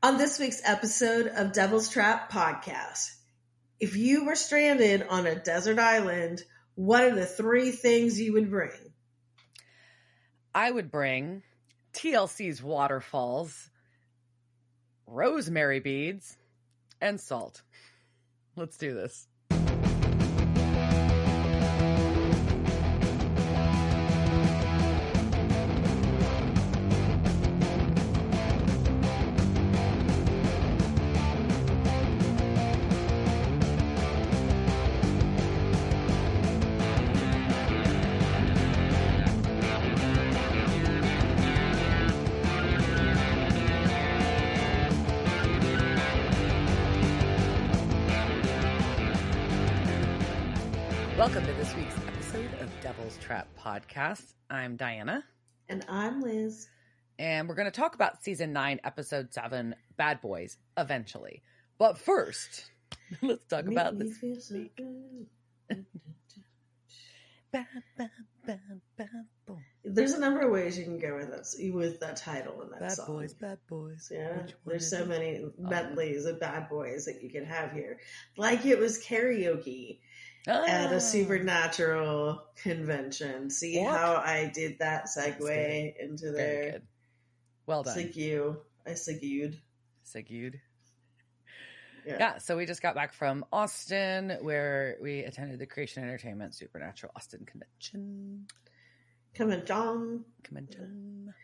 On this week's episode of Devil's Trap Podcast, if you were stranded on a desert island, what are the 3 things you would bring? I would bring TLC's waterfalls, rosemary beads, and salt. Let's do this. Welcome to this week's episode of Devil's Trap Podcast. I'm Diana. And I'm Liz. And we're going to talk about Season 9, Episode 7, Bad Boys, eventually. But first, let's talk about this week. Bad boy. There's a number of ways you can go with that title in that Bad song. Bad boys. Yeah, there's so many medleys of bad boys that you can have here. Like it was karaoke at a supernatural convention. See how I did that segue into there? Very good. Well done. I segued. Yeah, so we just got back from Austin, where we attended the Creation Entertainment Supernatural Austin Convention. Convention.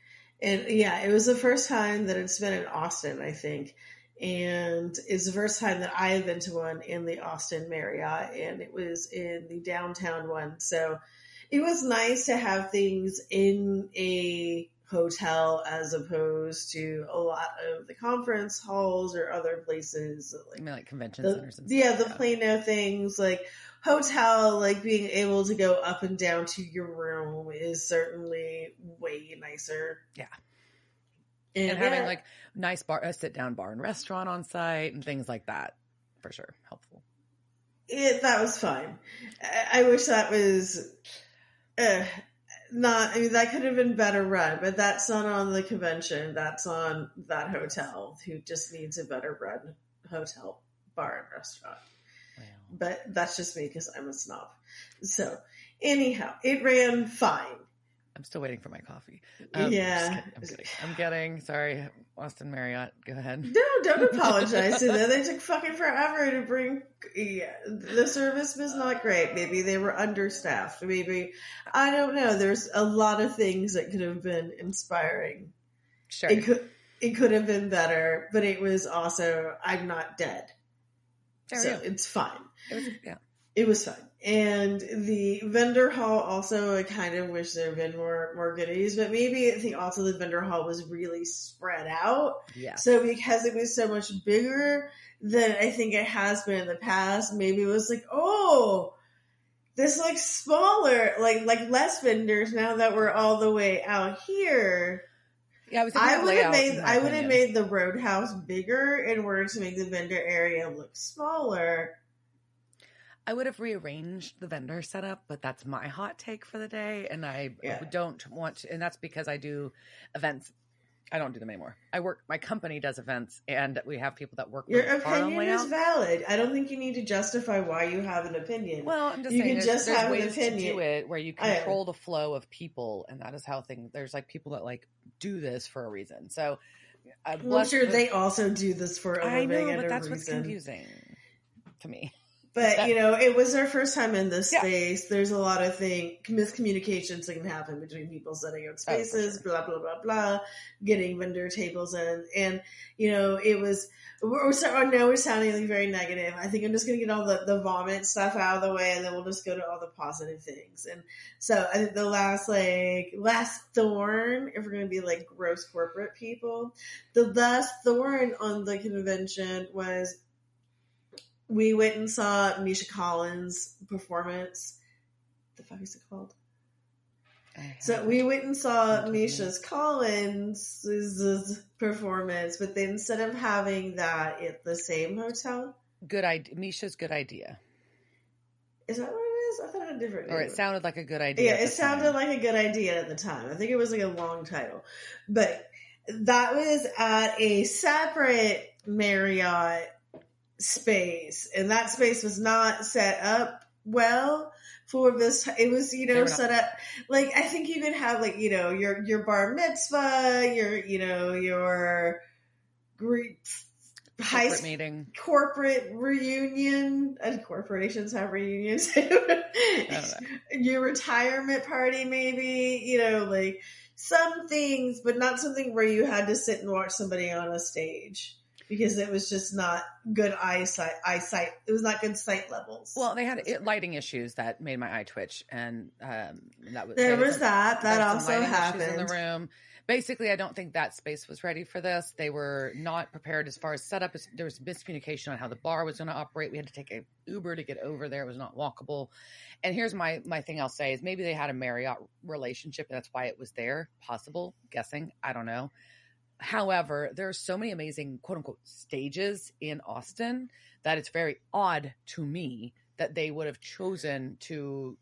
And yeah, it was the first time that it's been in Austin, I think. And it's the first time that I have been to one in the Austin Marriott, and it was in the downtown one. So it was nice to have things in a hotel as opposed to a lot of the conference halls or other places. Like convention centers and stuff. Yeah, the Plano things, like hotel, like being able to go up and down to your room is certainly way nicer. Yeah. And having like nice a sit-down bar and restaurant on site and things like that, for sure, helpful. That was fine. I wish that was that could have been better run, but that's not on the convention. That's on that hotel who just needs a better run hotel, bar, and restaurant. Wow. But that's just me because I'm a snob. So anyhow, it ran fine. I'm still waiting for my coffee. Yeah. I'm kidding. Sorry, Austin Marriott. Go ahead. No, don't apologize to them. They took fucking forever to bring... Yeah, the service was not great. Maybe they were understaffed. Maybe... I don't know. There's a lot of things that could have been inspiring. Sure. It could have been better, but it was also... I'm not dead. It's fine. It was fun. And the vendor hall also, I kind of wish there had been more goodies, but maybe I think also the vendor hall was really spread out. Yeah. So because it was so much bigger than I think it has been in the past, maybe it was like, oh, this looks smaller, like less vendors now that we're all the way out here. Yeah, I would have made the Roadhouse bigger in order to make the vendor area look smaller. I would have rearranged the vendor setup, but that's my hot take for the day. And I don't want to, and that's because I do events. I don't do them anymore. My company does events, and we have people that work. Your opinion is valid. I don't think you need to justify why you have an opinion. Well, I'm just saying there's have ways an opinion. to do it where you control the flow of people, and that is how there's like people that like do this for a reason. So I'm sure they also do this for a living. I know, but that's what's confusing to me. But, it was their first time in this space. There's a lot of miscommunications that can happen between people setting up spaces, blah, blah, blah, blah, getting vendor tables in. And, it was, we're sounding like very negative. I think I'm just going to get all the vomit stuff out of the way, and then we'll just go to all the positive things. And so I think the last thorn, if we're going to be like gross corporate people, the last thorn on the convention was, we went and saw Misha Collins' performance. The fuck is it called? So we went and saw Misha Collins' performance, but then instead of having that at the same hotel. Good idea. Misha's Good Idea. Is that what it is? I thought it had a different name. Or it sounded like a good idea. Yeah, it sounded like a good idea at the time. I think it was like a long title. But that was at a separate Marriott space, and that space was not set up well for this. It was, set up like, I think you could have like, your bar mitzvah, your Greek corporate meeting, corporate reunion. Corporations have reunions. Your retirement party, maybe, like some things, but not something where you had to sit and watch somebody on a stage, because it was just not good eyesight. It was not good sight levels. Well, they had lighting issues that made my eye twitch, and that also happened in the room. Basically, I don't think that space was ready for this. They were not prepared as far as setup. There was miscommunication on how the bar was going to operate. We had to take an Uber to get over there. It was not walkable. And here's my thing I'll say is maybe they had a Marriott relationship, and that's why it was there. Possible. Guessing. I don't know. However, there are so many amazing quote unquote stages in Austin that it's very odd to me that they would have chosen to,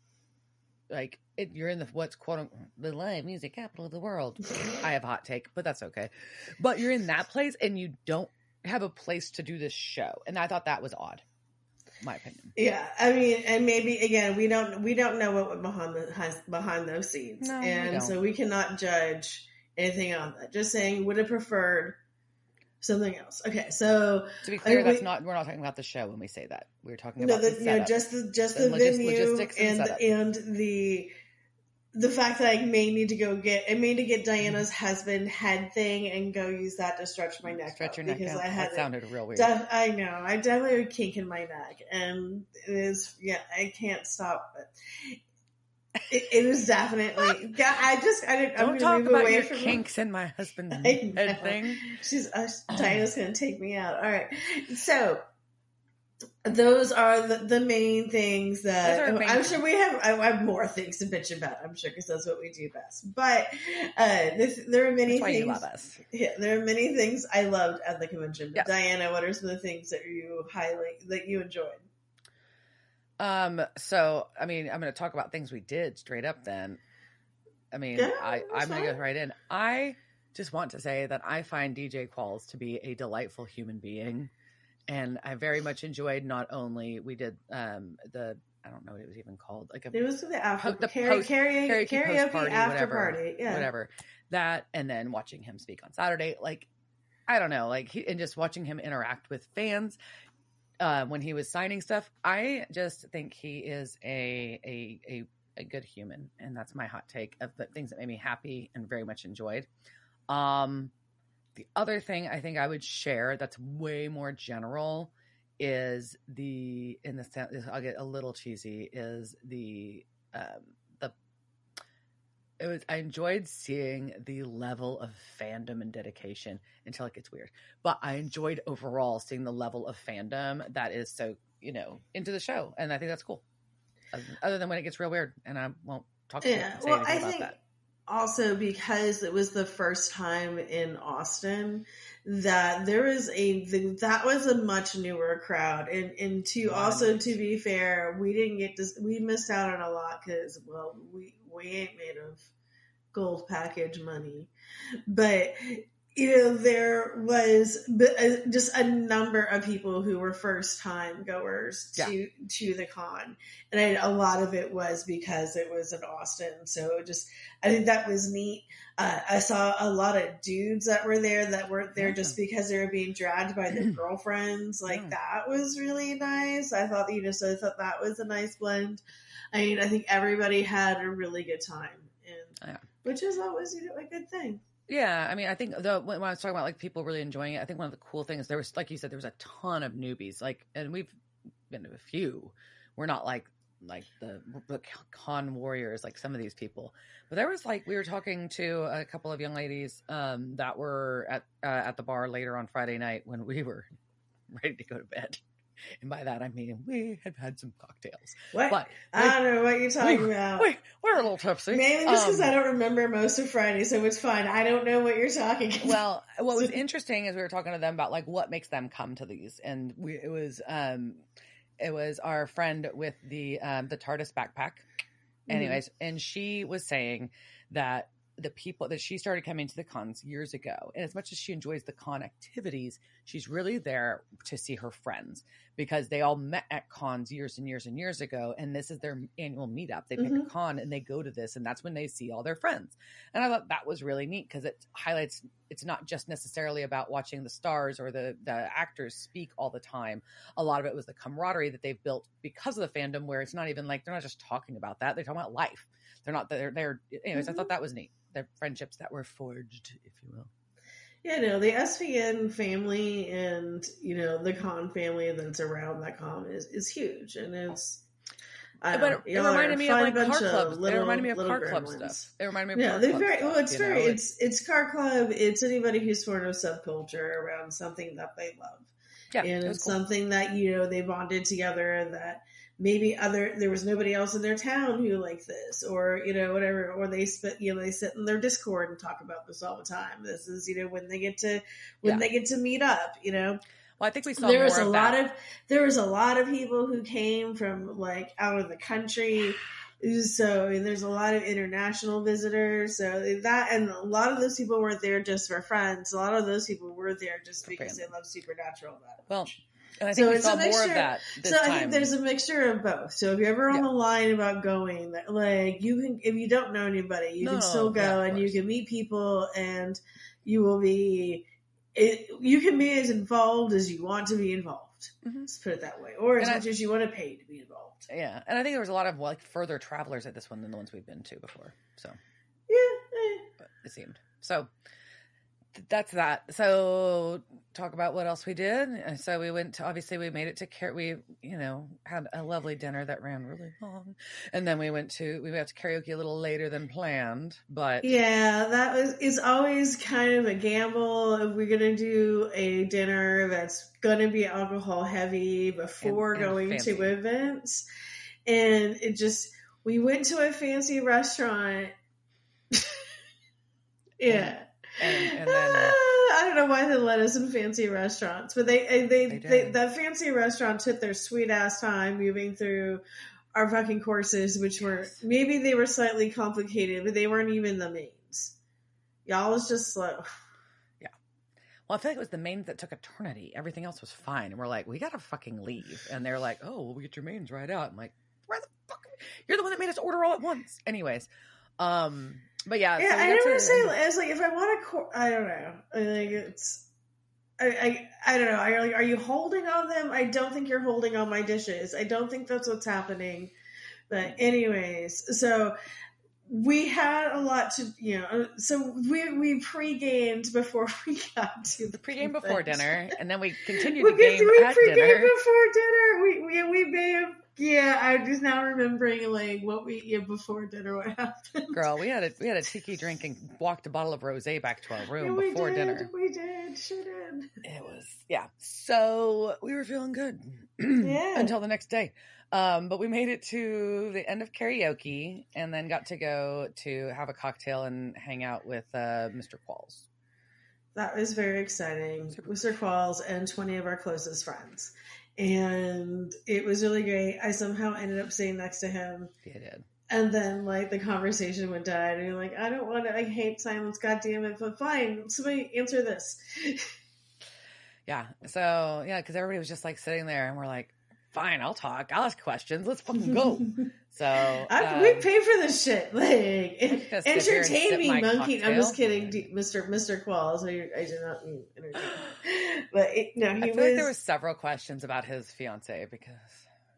like, you're in what's quote unquote the live music capital of the world. I have a hot take, but that's okay. But you're in that place and you don't have a place to do this show. And I thought that was odd. My opinion. Yeah. I mean, and maybe again, we don't know what went behind those scenes. No, and so we cannot judge anything on that. Just saying, would have preferred something else. Okay, so to be clear, we're not talking about the show when we say that. We're talking about the setup, just the venue logistics and the fact that I may need to get Diana's husband head thing and go use that to stretch my neck. Stretch your neck out. That sounded real weird. I know. I definitely have a kink in my neck, and it is. Yeah, I can't stop it. It was definitely. Don't talk about your kinks and my husband's head thing. Diana's going to take me out. All right, so those are the main things that I'm sure we have. I have more things to bitch about. I'm sure, because that's what we do best. But there are many things. You love us. Yeah, there are many things I loved at the convention. But yes. Diana, what are some of the things that you highlight that you enjoyed? So, I mean, I'm going to talk about things we did straight up then. I mean, yeah, I'm going to go right in. I just want to say that I find DJ Qualls to be a delightful human being. And I very much enjoyed, not only we did, I don't know what it was even called. It was the karaoke after party. Yeah. Whatever. That, and then watching him speak on Saturday. Like, I don't know, and just watching him interact with fans. When he was signing stuff, I just think he is a good human, and that's my hot take of the things that made me happy and very much enjoyed. The other thing I think I would share that's way more general is I'll get a little cheesy, is I enjoyed seeing the level of fandom and dedication until it gets weird. But I enjoyed overall seeing the level of fandom that is so, into the show. And I think that's cool. Other than when it gets real weird. And I won't talk say anything about that. Also, because it was the first time in Austin, that that was a much newer crowd. And to be fair, we missed out on a lot because, well, we ain't made of gold package money. But, there was just a number of people who were first time goers to the con. And a lot of it was because it was in Austin. So I think that was neat. I saw a lot of dudes that were there that weren't there just because they were being dragged by their girlfriends. That was really nice. I thought that was a nice blend. I mean, I think everybody had a really good time, which is always a good thing. Yeah, I mean, I think when I was talking about people really enjoying it, I think one of the cool things, there was, like you said, there was a ton of newbies, and we've been to a few. We're not like the con warriors like some of these people, but there was we were talking to a couple of young ladies that were at the bar later on Friday night when we were ready to go to bed. And by that, I mean, we had had some cocktails. What? But I don't know what you're talking about. We're a little tipsy. Mainly just because I don't remember most of Friday, so it's fine. I don't know what you're talking about. Well, what was interesting is we were talking to them about what makes them come to these. And it was our friend with the TARDIS backpack. Anyways, and she was saying that the people that she started coming to the cons years ago. And as much as she enjoys the con activities, she's really there to see her friends because they all met at cons years and years and years ago. And this is their annual meetup. They pick a con and they go to this, and that's when they see all their friends. And I thought that was really neat because it highlights it's not just necessarily about watching the stars or the actors speak all the time. A lot of it was the camaraderie that they've built because of the fandom, where it's not even like they're not just talking about that. They're talking about life. They're anyways, I thought that was neat. The friendships that were forged, if you will. Yeah, no, the SVN family and, the con family that's around that con is huge. And it's, it reminded me of like car clubs. It reminded me of car club stuff. It reminded me of car club stuff. It's car club. It's anybody who's sort of subculture around something that they love. Yeah. And it's cool. Something that, they bonded together, that maybe there was nobody else in their town who liked this, or, whatever, or they sit in their Discord and talk about this all the time. This is, when they get to meet up, Well, I think we saw there was a lot of people who came from like out of the country. So there's a lot of international visitors. So that, and a lot of those people weren't there just for friends. A lot of those people were there just because they love Supernatural that much. Well, and I think we saw more of that this time. I think there's a mixture of both. So if you're ever on the line about going, like you can, if you don't know anybody, you can still go and you can meet people, and you will be, you can be as involved as you want to be involved. Let's put it that way, or as much as you want to pay to be involved. Yeah, and I think there was a lot of like further travelers at this one than the ones we've been to before. So yeah, it seemed so. That's that. So talk about what else we did. So we went to, obviously we made it to we had a lovely dinner that ran really long, and then we went to karaoke a little later than planned. But yeah, it's always kind of a gamble if we're gonna do a dinner that's gonna be alcohol heavy before going fancy to events, and we went to a fancy restaurant. Yeah. And then I don't know why they let us in fancy restaurants, but that fancy restaurant took their sweet ass time moving through our fucking courses, which were maybe they were slightly complicated, but they weren't even the mains. Y'all was just slow. Yeah. Well, I feel like it was the mains that took eternity. Everything else was fine, and we're like, we gotta fucking leave. And they're like, oh, well, we get your mains right out. I'm like, where the fuck? You're the one that made us order all at once. Anyways, but yeah, so I never say it's like if I want to. I don't know. I think it's. I don't know. Are you holding on them? I don't think you're holding on my dishes. I don't think that's what's happening. But anyways, so we had a lot to So we pre-gamed before we got to the pre-game before dinner, and then we continued the game at dinner. Before dinner, we may have. Yeah, I'm just now remembering like what we before dinner. What happened? Girl, we had a tiki drink and walked a bottle of rosé back to our room before dinner. We did, sure did. It was So we were feeling good, until the next day. But we made it to the end of karaoke and then got to go to have a cocktail and hang out with Mr. Qualls. That was very exciting. Mr. Qualls and 20 of our closest friends. And it was really great. I somehow ended up sitting next to him. You did. And then, like, the conversation would die. And you're like, I hate silence, God damn it. But fine, somebody answer this. Yeah. So, because everybody was just, like, sitting there. And we're like, fine, I'll talk. I'll ask questions. Let's fucking go. So we pay for this shit. Like, entertain me, monkey. Cocktail. I'm just kidding, Mr. Qualls. I do not mean entertain. But I feel like there was several questions about his fiance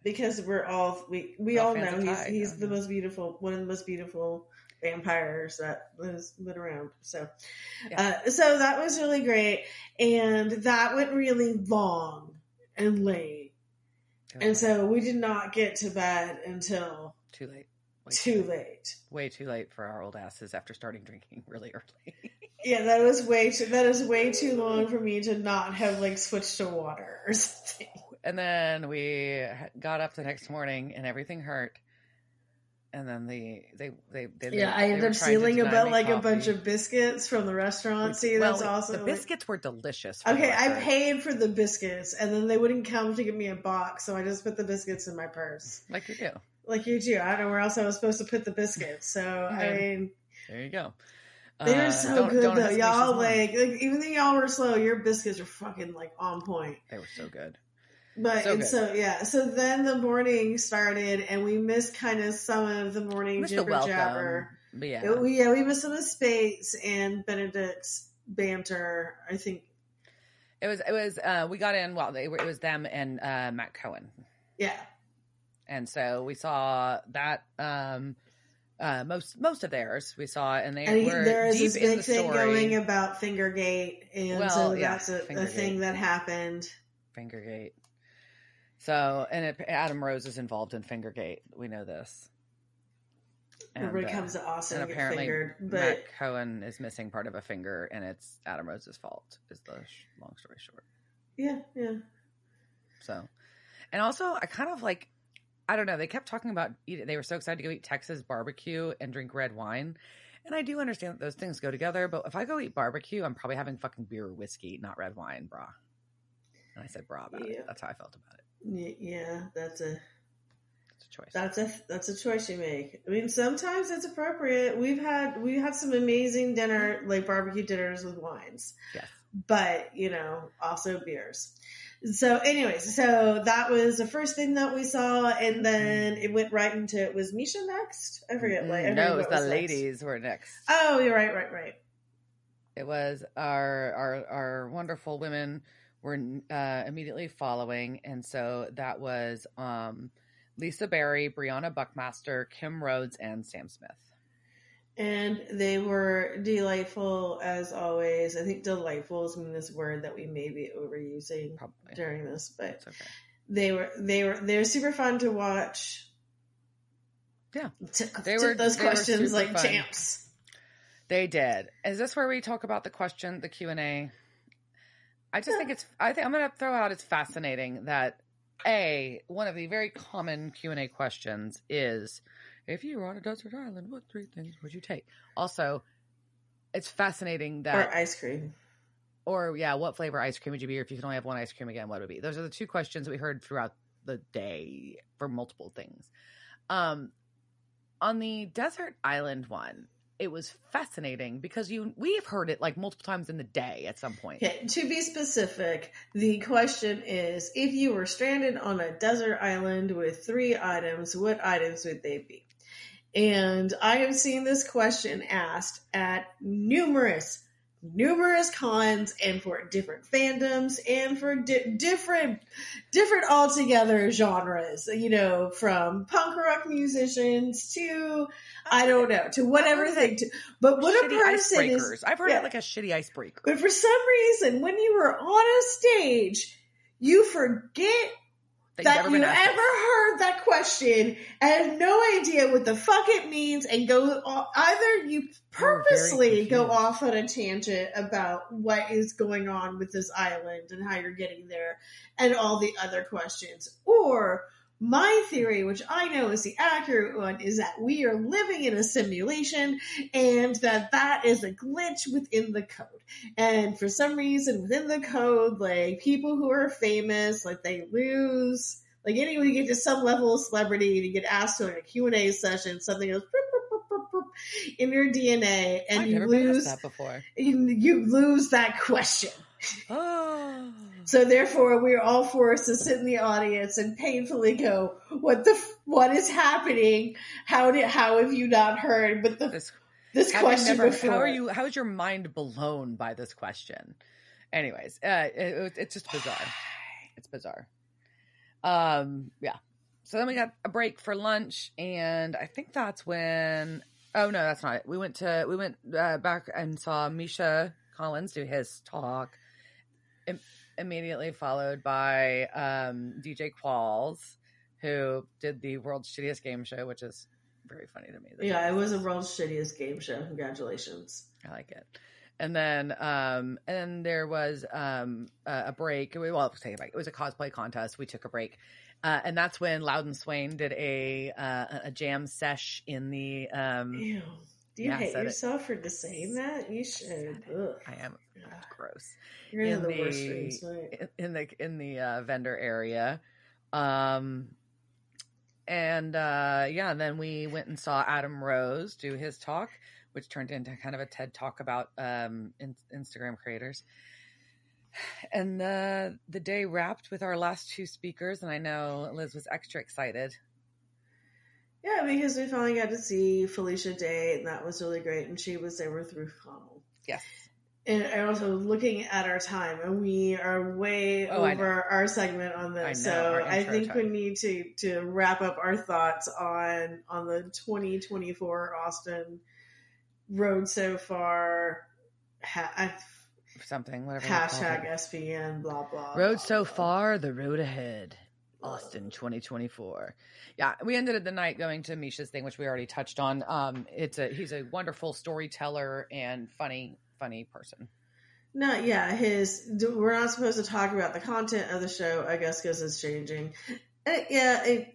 because we're all we all know he's the most beautiful, one of the most beautiful vampires that has been around. So, so that was really great, and that went really long and late. And so we did not get to bed until too late. Way too late for our old asses after starting drinking really early. Yeah, that is way too long for me to not have like switched to water or something. And then we got up the next morning and everything hurt. And then I ended up stealing about like a bunch of biscuits from the restaurant. That's awesome. The biscuits were delicious. Okay, I paid for the biscuits, and then they wouldn't come to give me a box, so I just put the biscuits in my purse. Like you do. Like you do. I don't know where else I was supposed to put the biscuits. So I mean, there you go. They were so good though, y'all. Like even though y'all were slow, your biscuits were fucking like on point. They were so good. But so then the morning started, and we missed kind of some of the morning jibber jabber. But we missed some of Spates and Benedict's banter. I think it was we got in. Well, it was them and Matt Cohen. Yeah, and so we saw that. Most of theirs we saw, and were there is deep this big in the thing story. going about Fingergate, and so that's a thing that happened. Fingergate. So, and Adam Rose is involved in Fingergate. We know this. Everybody comes to Austin and apparently fingered, but Matt Cohen is missing part of a finger, and it's Adam Rose's fault. Is the long story short? Yeah. So, and also, I kind of like. I don't know. They kept talking about they were so excited to go eat Texas barbecue and drink red wine. And I do understand that those things go together. But if I go eat barbecue, I'm probably having fucking beer or whiskey, not red wine, brah. And I said brah about it. That's how I felt about it. Yeah, that's a choice. That's a choice you make. I mean, sometimes it's appropriate. We had some amazing dinner, like barbecue dinners with wines. Yes. But, also beers. So anyways, so that was the first thing that we saw, and then it went right into, it was Misha next? I forget. No, it was the ladies were next. Oh, you're right. It was our wonderful women were immediately following, and so that was Lisa Berry, Brianna Buckmaster, Kim Rhodes, and Sam Smith. And they were delightful as always. I think delightful is this word that we may be overusing during this, but it's okay. They were super fun to watch. Yeah, they were those questions like fun. Champs. They did. Is this where we talk about the Q&A? I just think I'm going to throw out. It's fascinating that one of the very common Q&A questions is, if you were on a desert island, what 3 things would you take? Also, it's fascinating that... Or ice cream. Or, what flavor ice cream would you be? Or if you could only have one ice cream again, what would it be? Those are the 2 questions we heard throughout the day for multiple things. On the desert island one, it was fascinating because we've heard it like multiple times in the day at some point. Okay, to be specific, the question is, if you were stranded on a desert island with 3 items, what items would they be? And I have seen this question asked at numerous cons and for different fandoms and for different altogether genres, from punk rock musicians to, I don't know, to whatever thing. But what a person is... I've heard it like a shitty icebreaker. But for some reason, when you were on a stage, you forget that you ever heard that question and have no idea what the fuck it means, and go either you purposely go off on a tangent about what is going on with this island and how you're getting there and all the other questions, or my theory, which I know is the accurate one, is that we are living in a simulation and that is a glitch within the code. And for some reason within the code, like people who are famous, like they lose, like anyway, you get to some level of celebrity and you get asked to in a Q&A session, something goes in your DNA and I've you never lose been asked that before. You lose that question. Oh. So therefore, we're all forced to sit in the audience and painfully go, "What is happening? How have you not heard?" But this question before. How is your mind blown by this question? Anyways, it's just bizarre. It's bizarre. Yeah. So then we got a break for lunch, and I think that's when. Oh no, that's not it. We went back and saw Misha Collins do his talk. Immediately followed by DJ Qualls, who did the World's Shittiest Game Show, which is very funny to me. Yeah, it was a World's Shittiest Game Show. Congratulations. I like it. And then there was a break. Well, take it back. It was a cosplay contest. We took a break. And that's when Loudon Swain did a jam sesh in the... Ew. Do you hate yourself for just saying that? You should. I am. Gross. You're in the worst dreams, right? In the vendor area. And then we went and saw Adam Rose do his talk, which turned into kind of a TED talk about Instagram creators. And the day wrapped with our last two speakers, and I know Liz was extra excited. Yeah, because we finally got to see Felicia Day, and that was really great. And she was there with Ruth Connell. Yes. And also looking at our time, and we are way over our segment on this. So I think we need to wrap up our thoughts on the 2024 Austin road so far. Something, whatever. Hashtag SPN, blah, blah. Road blah, so blah. far, the road ahead. Austin 2024. Yeah, we ended the night going to Misha's thing, which we already touched on. He's a wonderful storyteller and funny person. No, yeah, we're not supposed to talk about the content of the show, I guess, because it's changing. Maybe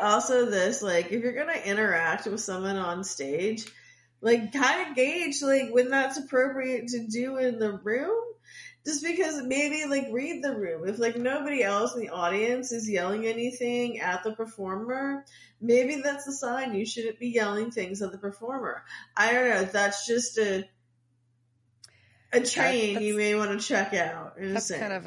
also this, like, if you're going to interact with someone on stage, like, kind of gauge, like, when that's appropriate to do in the room. Just because maybe, like, read the room. If, like, nobody else in the audience is yelling anything at the performer, maybe that's a sign you shouldn't be yelling things at the performer. I don't know. That's just a train you may want to check out. That's kind of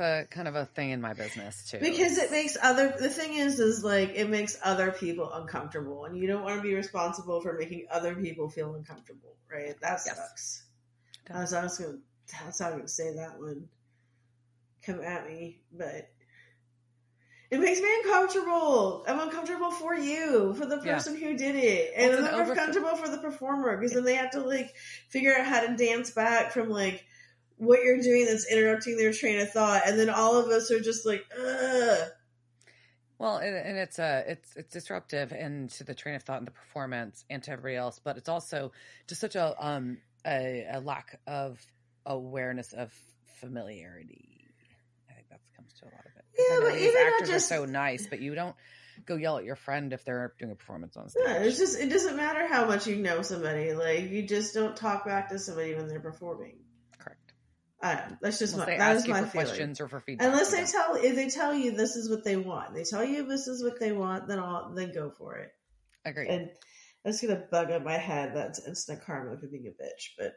a thing in my business, too. Because it makes the thing is, like, it makes other people uncomfortable. And you don't want to be responsible for making other people feel uncomfortable, right? That sucks. That's how I'm going to say that one. Come at me, but it makes me uncomfortable. I'm uncomfortable for you, for the person who did it. And I'm uncomfortable for the performer, because then they have to, like, figure out how to dance back from, like, what you're doing that's interrupting their train of thought. And then all of us are just like, ugh. Well, and it's disruptive and to the train of thought and the performance and to everybody else, but it's also just such a lack of awareness of familiarity. I think that comes to a lot of it. Yeah, but these actors are so nice, but you don't go yell at your friend if they're doing a performance on stage. Yeah, it doesn't matter how much you know somebody. Like, you just don't talk back to somebody when they're performing. Correct. I don't know. That's just that is my feeling. Questions or for feedback. Unless if they tell you this is what they want, then go for it. Agreed. And that's gonna bug up my head. That's instant karma for being a bitch. But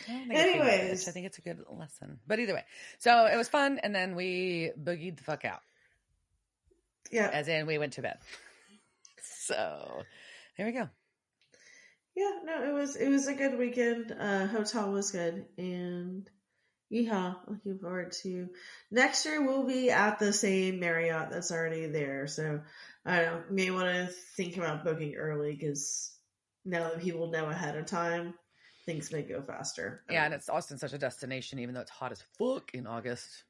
anyways, I think it's a good lesson. But either way, so it was fun, and then we boogied the fuck out. Yeah, as in we went to bed. So there we go. Yeah, no, it was a good weekend. Hotel was good, and yeehaw, looking forward to next year. We'll be at the same Marriott that's already there, so I don't know, may want to think about booking early, because now that people know ahead of time, things may go faster. Yeah, and it's Austin such a destination, even though it's hot as fuck in August.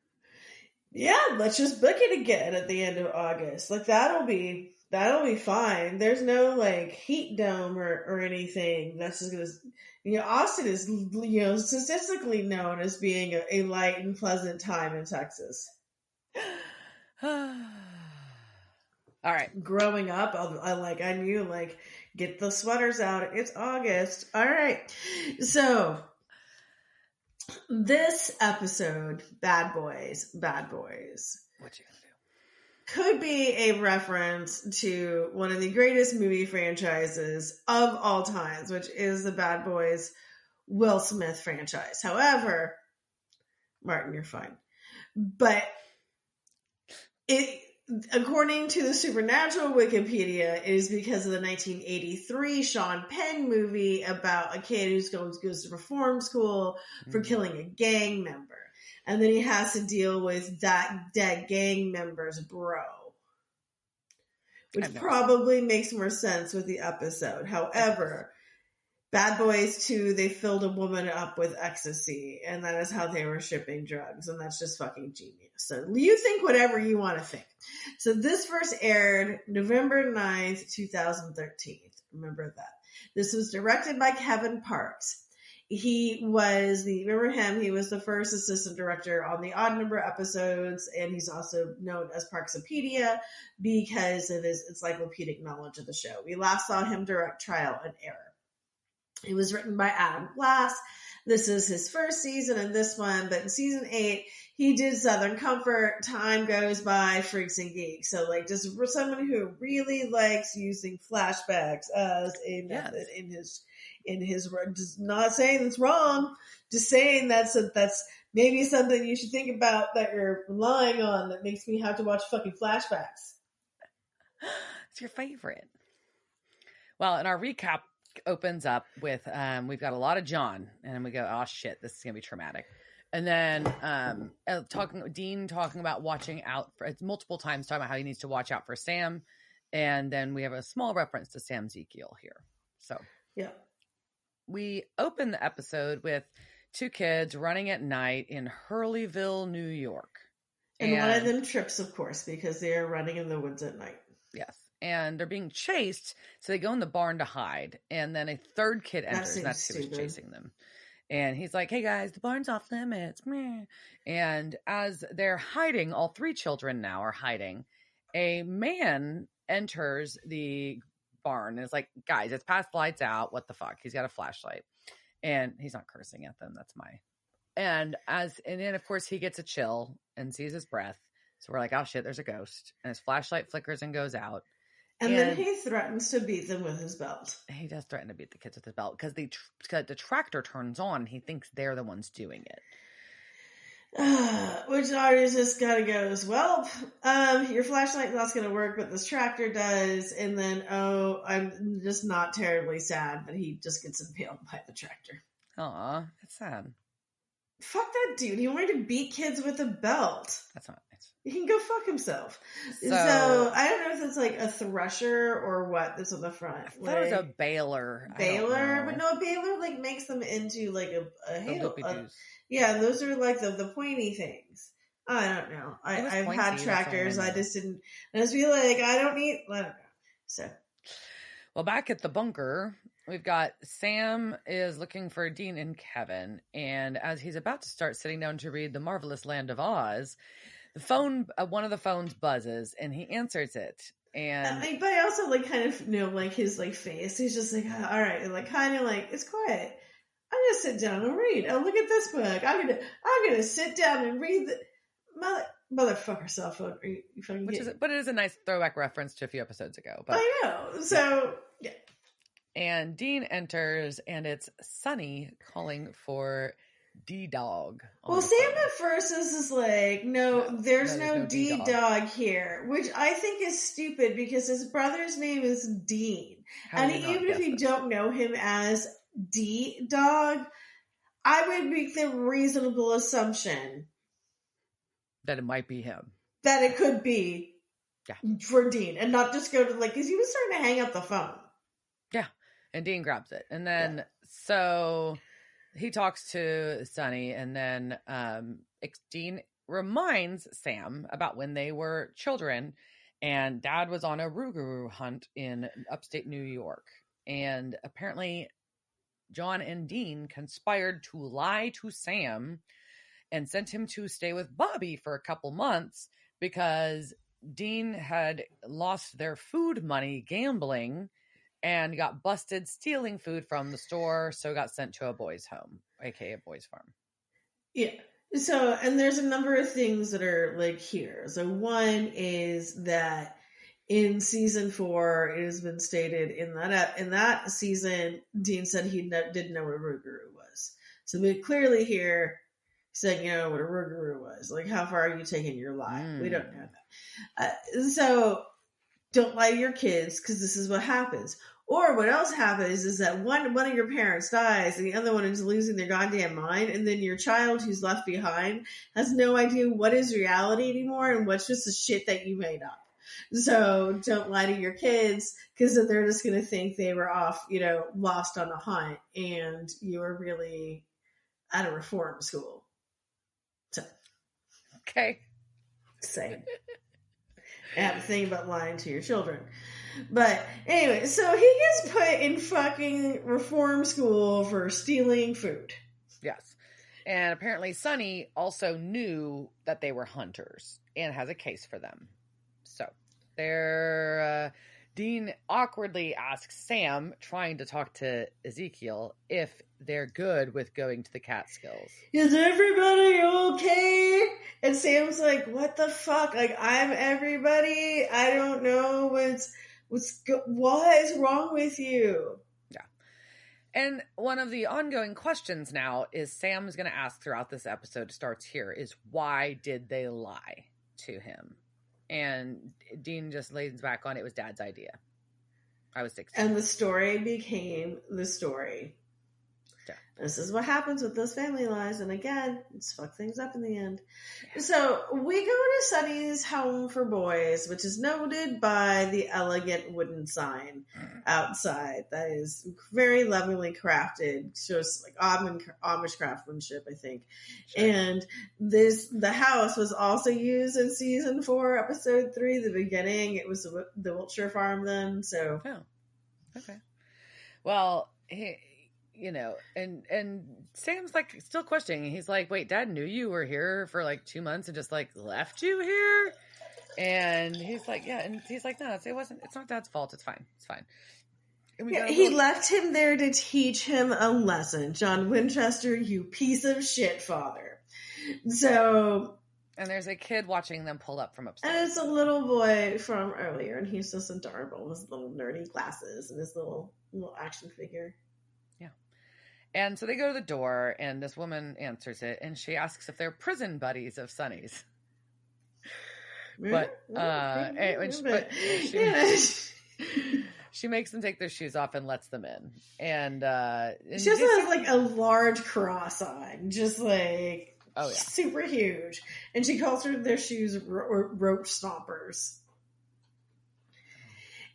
Yeah, let's just book it again at the end of August. Like, that'll be fine. There's no, like, heat dome or anything. That's just gonna, Austin is, statistically known as being a light and pleasant time in Texas. All right. Growing up, I knew, like, get the sweaters out. It's August. All right. So, this episode, Bad Boys. What you gonna do? Could be a reference to one of the greatest movie franchises of all times, which is the Bad Boys Will Smith franchise. However, Martin, you're fine. But according to the Supernatural Wikipedia, it is because of the 1983 Sean Penn movie about a kid who goes to reform school for killing a gang member. And then he has to deal with that dead gang member's bro. Which probably makes more sense with the episode. However, Bad Boys 2, they filled a woman up with ecstasy. And that is how they were shipping drugs. And that's just fucking genius. So you think whatever you want to think. So this first aired November 9th, 2013. Remember that. This was directed by Kevin Parks. He was remember him? He was the first assistant director on the Odd Number episodes, and he's also known as Parksopedia because of his encyclopedic knowledge of the show. We last saw him direct Trial and Error. It was written by Adam Glass. This is his first season in this one, but in season 8, he did Southern Comfort, Time Goes By, Freaks and Geeks. So, like, just for someone who really likes using flashbacks as a method in his word. Just not saying it's wrong, just saying that's maybe something you should think about that you're relying on that makes me have to watch fucking flashbacks. It's your favorite. Well, and our recap opens up with we've got a lot of John, and we go, oh shit, this is gonna be traumatic. And then Dean talking about watching out for multiple times, talking about how he needs to watch out for Sam. And then we have a small reference to Sam Ezekiel here. So yeah, we open the episode with two kids running at night in Hurleyville, New York. And one of them trips, of course, because they are running in the woods at night. Yes. And they're being chased, so they go in the barn to hide. And then a third kid enters, and that's who's chasing them. And he's like, hey guys, the barn's off limits. Meh. And as they're hiding, all three children now are hiding, a man enters the barn and is like, guys, it's past lights out. What the fuck? He's got a flashlight. And he's not cursing at them. That's and then of course he gets a chill and sees his breath. So we're like, oh shit, there's a ghost. And his flashlight flickers and goes out. And then he threatens to beat them with his belt. He does threaten to beat the kids with his belt because the tractor turns on and he thinks they're the ones doing it. Which artist just kind of goes, well, your flashlight's not going to work, but this tractor does. And then, I'm just not terribly sad, but he just gets impaled by the tractor. Aw, that's sad. Fuck that dude. He wanted to beat kids with a belt. That's not nice. He can go fuck himself. So I don't know if it's like a thresher or what that's on the front. I thought it was a baler. Baler? But no, a baler like makes them into like a handle. Yeah, those are like the pointy things. I don't know. I've had tractors. I just feel like I don't know. So. Well, back at the bunker, we've got Sam is looking for Dean and Kevin. And as he's about to start sitting down to read The Marvelous Land of Oz, the phone, one of the phones buzzes and he answers it. And but I also like kind of like his like face. He's just like, all right, and like kind of like it's quiet. I'm gonna sit down and read. Oh, look at this book. I'm gonna sit down and read the motherfucker cell phone. Are you fucking kidding? But it is a nice throwback reference to a few episodes ago. But I know. So yeah. And Dean enters, and it's Sonny calling for D-Dog. Well, Sam at first is like, no, there's no D-Dog here, which I think is stupid because his brother's name is Dean. And even if you don't know him as D-Dog, I would make the reasonable assumption that it might be him. That it could be for Dean and not just go to because he was starting to hang up the phone. Yeah. And Dean grabs it. And then, so he talks to Sonny, and then Dean reminds Sam about when they were children, and Dad was on a rougarou hunt in upstate New York. And apparently John and Dean conspired to lie to Sam and sent him to stay with Bobby for a couple months because Dean had lost their food money gambling and got busted stealing food from the store, so got sent to a boys' home, aka a boys' farm. Yeah. So, and there's a number of things that are like here. So one is that in season 4, it has been stated in that season, Dean said he didn't know what a rougarou was. So we clearly here saying, what a rougarou was. Like, how far are you taking your lie? We don't know that. So don't lie to your kids because this is what happens. Or what else happens is that one of your parents dies and the other one is losing their goddamn mind, and then your child who's left behind has no idea what is reality anymore and what's just the shit that you made up. So don't lie to your kids because then they're just going to think they were off, lost on a hunt and you were really at a reform school. So. Okay. Same. I have a thing about lying to your children. But anyway, so he gets put in fucking reform school for stealing food. Yes. And apparently Sonny also knew that they were hunters and has a case for them. So Dean awkwardly asks Sam, trying to talk to Ezekiel, if they're good with going to the Catskills. Is everybody okay? And Sam's like, what the fuck? Like, I'm everybody. I don't know what is wrong with you? Yeah. And one of the ongoing questions now is Sam's going to ask throughout this episode, starts here, is why did they lie to him? And Dean just lays back on, it was Dad's idea. I was 16. And the story became the story. Yeah. This is what happens with those family lies. And again, it's fuck things up in the end. Yeah. So we go to Sonny's home for boys, which is noted by the elegant wooden sign outside. That is very lovingly crafted. Shows like Amish craftsmanship, I think. Sure. And the house was also used in season 4, episode 3, the beginning. It was the Wiltshire farm then. So, okay. Well, and Sam's like still questioning. He's like, wait, Dad knew you were here for like 2 months and just like left you here? And he's like, yeah. And he's like, no, it's not Dad's fault. It's fine. He left him there to teach him a lesson. John Winchester, you piece of shit father. So. And there's a kid watching them pull up from upstairs. And it's a little boy from earlier. And he's just adorable with his little nerdy glasses and his little action figure. And so they go to the door, and this woman answers it, and she asks if they're prison buddies of Sonny's. But she makes them take their shoes off and lets them in. And she also has like a large cross on, just like super huge. And she calls their shoes roach stompers.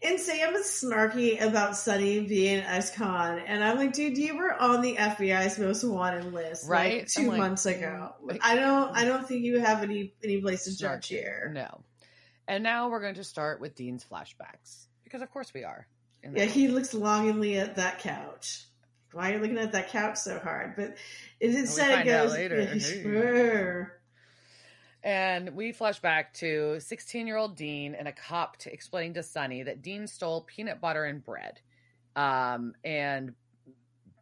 And Sam is snarky about Sonny being an ex-con. And I'm like, dude, you were on the FBI's most wanted list right? like 2 months ago. I don't think you have any place to judge here. No. And now we're going to start with Dean's flashbacks. Because of course we are. Yeah, he looks longingly at that couch. Why are you looking at that couch so hard? But instead it goes later. And we flash back to 16-year-old Dean and a cop explaining to Sonny that Dean stole peanut butter and bread. And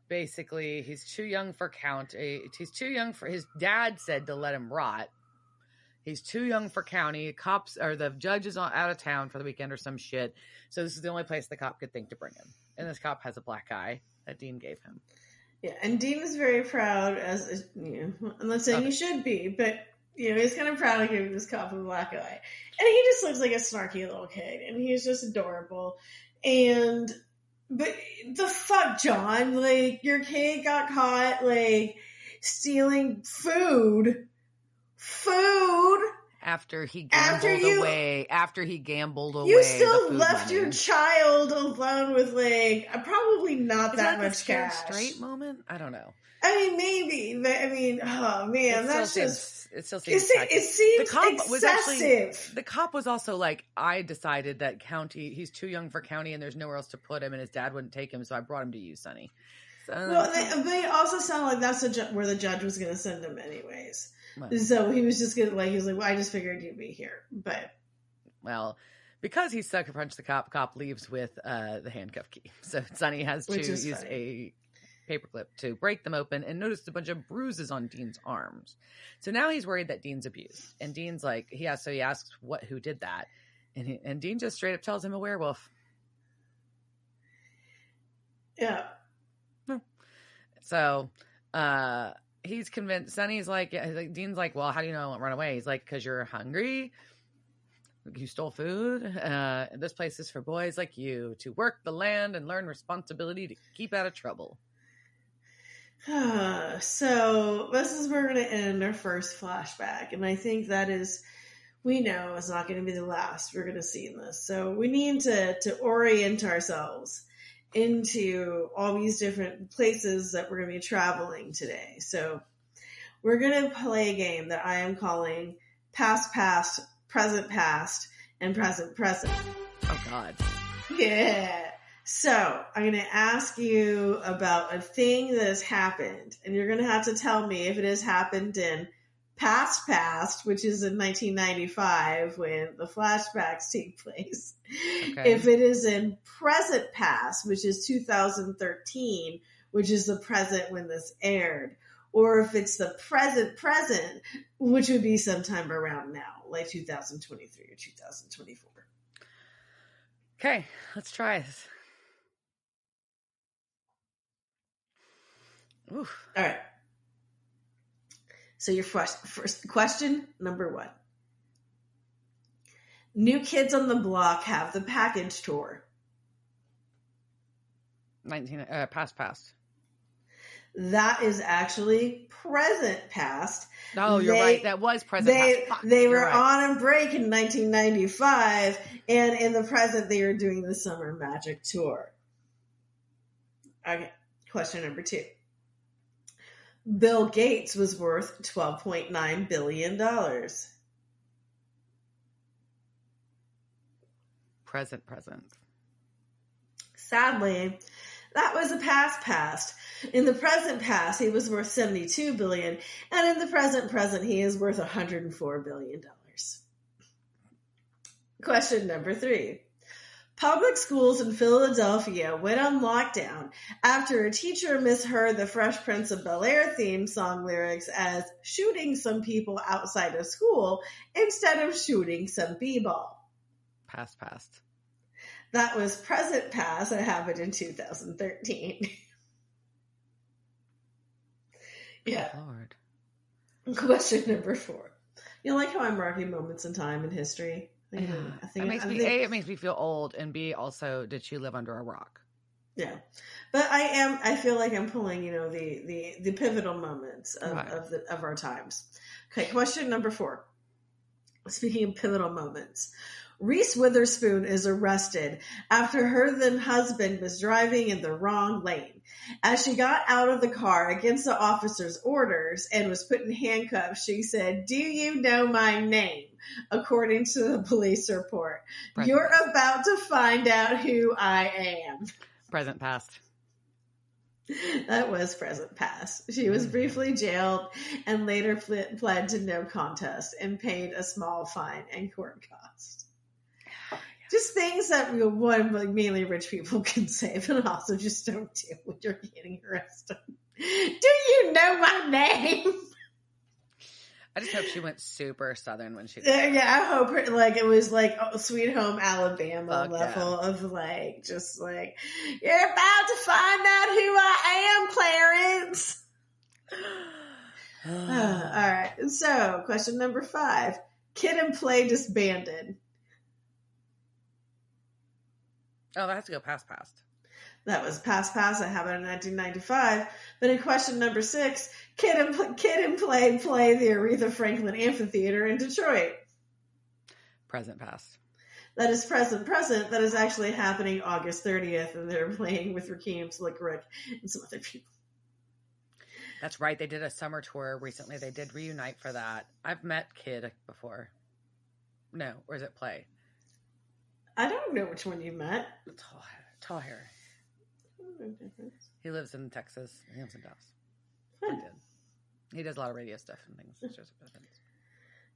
basically, he's too young for he's too young for, his dad said to let him rot. He's too young for county. Cops, or the judge is out of town for the weekend or some shit. So this is the only place the cop could think to bring him. And this cop has a black eye that Dean gave him. Yeah, and Dean is very proud, I'm not saying he should be, but he's kind of proud of giving this cop a black eye. And he just looks like a snarky little kid. And he's just adorable. But the fuck, John? Like, your kid got caught, like, stealing food. After he gambled away. You still left your child alone with, like, probably not that much cash. Straight moment? I don't know. I mean, maybe, but I mean, oh man, it still seems excessive. The cop was also like, I decided that he's too young for county and there's nowhere else to put him and his dad wouldn't take him, so I brought him to you, Sonny. So, they also sound like that's where the judge was going to send him anyways. So he was just going to well, I just figured you'd be here. But. Well, because he sucker punched the cop leaves with the handcuff key. So Sonny has to use a paperclip to break them open and noticed a bunch of bruises on Dean's arms. So now he's worried that Dean's abused. And Dean's like, he asks who did that. And Dean just straight up tells him a werewolf. Yeah. So, he's convinced. Sonny's like, Dean's like, well, how do you know I won't run away? He's like, because you're hungry. You stole food. This place is for boys like you to work the land and learn responsibility to keep out of trouble. So this is where we're going to end our first flashback. And I think we know it's not going to be the last we're going to see in this. So we need to orient ourselves into all these different places that we're going to be traveling today. So we're going to play a game that I am calling Past, Present, and Present. Oh, God. Yeah. So I'm going to ask you about a thing that has happened, and you're going to have to tell me if it has happened in past, which is in 1995 when the flashbacks take place. Okay. If it is in present past, which is 2013, which is the present when this aired, or if it's the present, which would be sometime around now, like 2023 or 2024. Okay, let's try this. Oof. All right. So your first question, number 1. New Kids on the Block have the package tour. Past. That is actually present past. No, you're right. That was present past. They were on a break in 1995, and in the present, they were doing the Summer Magic Tour. Okay, question number 2. Bill Gates was worth $12.9 billion. Present. Sadly, that was a past. In the present past, he was worth $72 billion, and in the present, he is worth $104 billion. Question number 3. Public schools in Philadelphia went on lockdown after a teacher misheard the Fresh Prince of Bel-Air theme song lyrics as shooting some people outside of school instead of shooting some b-ball. Past. That was present past. It happened in 2013. Yeah. Lord. Question number 4. You like how I'm marking moments in time in history? It makes me feel old, and B, also, did she live under a rock? Yeah, but I feel like I'm pulling, the pivotal moments of our times. Okay, question number 4. Speaking of pivotal moments, Reese Witherspoon is arrested after her then husband was driving in the wrong lane. As she got out of the car against the officer's orders and was put in handcuffs, she said, "Do you know my name?" According to the police report. You're about to find out who I am. Present past. That was present past. She was briefly jailed and later pled to no contest and paid a small fine and court costs. Just things that mainly rich people can say, but also just don't do when you're getting arrested. Do you know my name? I just hope she went super southern when she did. Yeah, I hope it was Sweet Home Alabama level of just you're about to find out who I am, Clarence. All right. So, question number 5. Kid and Play disbanded. Oh, that has to go past. That was past. That happened in 1995. But in question number 6, Kid and Play the Aretha Franklin Amphitheater in Detroit. Present past. That is present. That is actually happening August 30th, and they're playing with Rakim, Slick Rick, and some other people. That's right. They did a summer tour recently. They did reunite for that. I've met Kid before. No, or is it Play? I don't know which one you met. Tall hair. He lives in Texas. He lives in Dallas. He does a lot of radio stuff and things.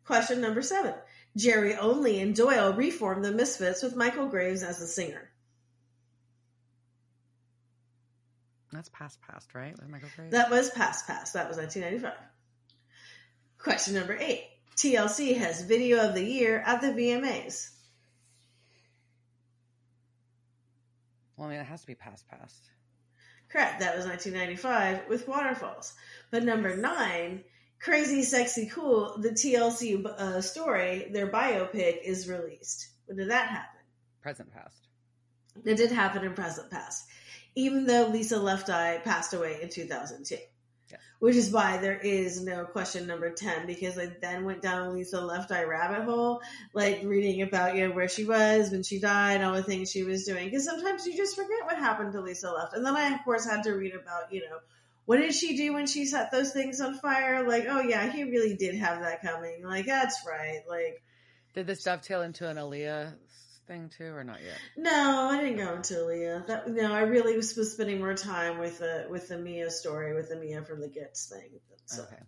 Question number 7. Jerry Only and Doyle reformed the Misfits with Michael Graves as the singer. That's past, right? With Michael Graves? That was past. That was 1995. Question number 8. TLC has Video of the Year at the VMAs. Well, I mean, it has to be past. Correct. That was 1995 with Waterfalls. But number 9, Crazy Sexy Cool, the TLC story, their biopic is released. When did that happen? Present past. It did happen in present past. Even though Lisa Left Eye passed away in 2002. Yes. Which is why there is no question number 10, because I then went down a Lisa Left Eye rabbit hole, reading about where she was when she died, all the things she was doing. Because sometimes you just forget what happened to Lisa Left. And then I, of course, had to read about, what did she do when she set those things on fire? Oh yeah, he really did have that coming. That's right. Did this dovetail into an Aaliyah thing too, or not yet? No, I didn't go into Aaliyah. I really was spending more time with the Mia story, with the Mia from the Gets thing. So. Okay.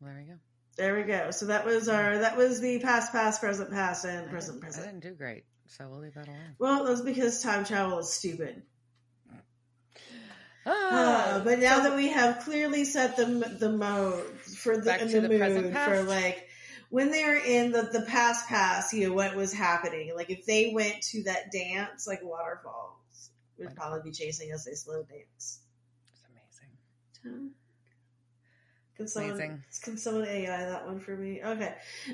Well, there we go. There we go. So that was the past, present, and present. I didn't do great, so we'll leave that alone. Well, that's because time travel is stupid. But now that we have clearly set the mode for the mood for when they're in the past, what was happening? If they went to that dance, Waterfalls would probably be chasing us a slow dance. It's amazing. Can someone AI that one for me? Okay.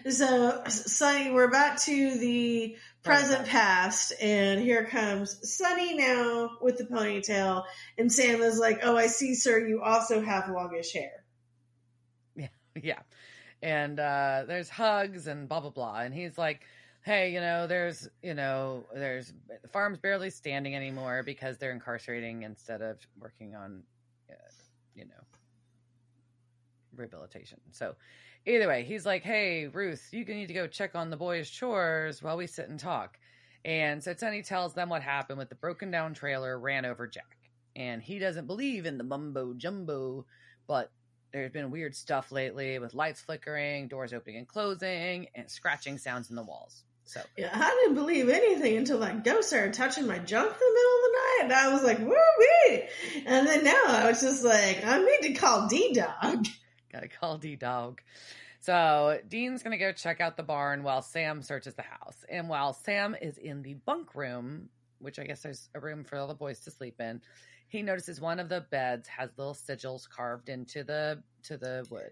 So, Sonny, we're back to the present past, and here comes Sonny now with the ponytail, and Sam is like, "Oh, I see, sir, you also have longish hair." Yeah. And there's hugs and blah, blah, blah. And he's like, hey, the farm's barely standing anymore because they're incarcerating instead of working on, rehabilitation. So either way, he's like, hey, Ruth, you need to go check on the boys' chores while we sit and talk. And so Sonny tells them what happened with the broken down trailer ran over Jack. And he doesn't believe in the mumbo jumbo, but there's been weird stuff lately with lights flickering, doors opening and closing, and scratching sounds in the walls. So yeah, I didn't believe anything until that ghost started touching my junk in the middle of the night, and I was like, woo-wee! And then now I was just like, I need to call D-Dog. Gotta call D-Dog. So Dean's gonna go check out the barn while Sam searches the house. And while Sam is in the bunk room, which I guess there's a room for all the boys to sleep in, he notices one of the beds has little sigils carved into the wood.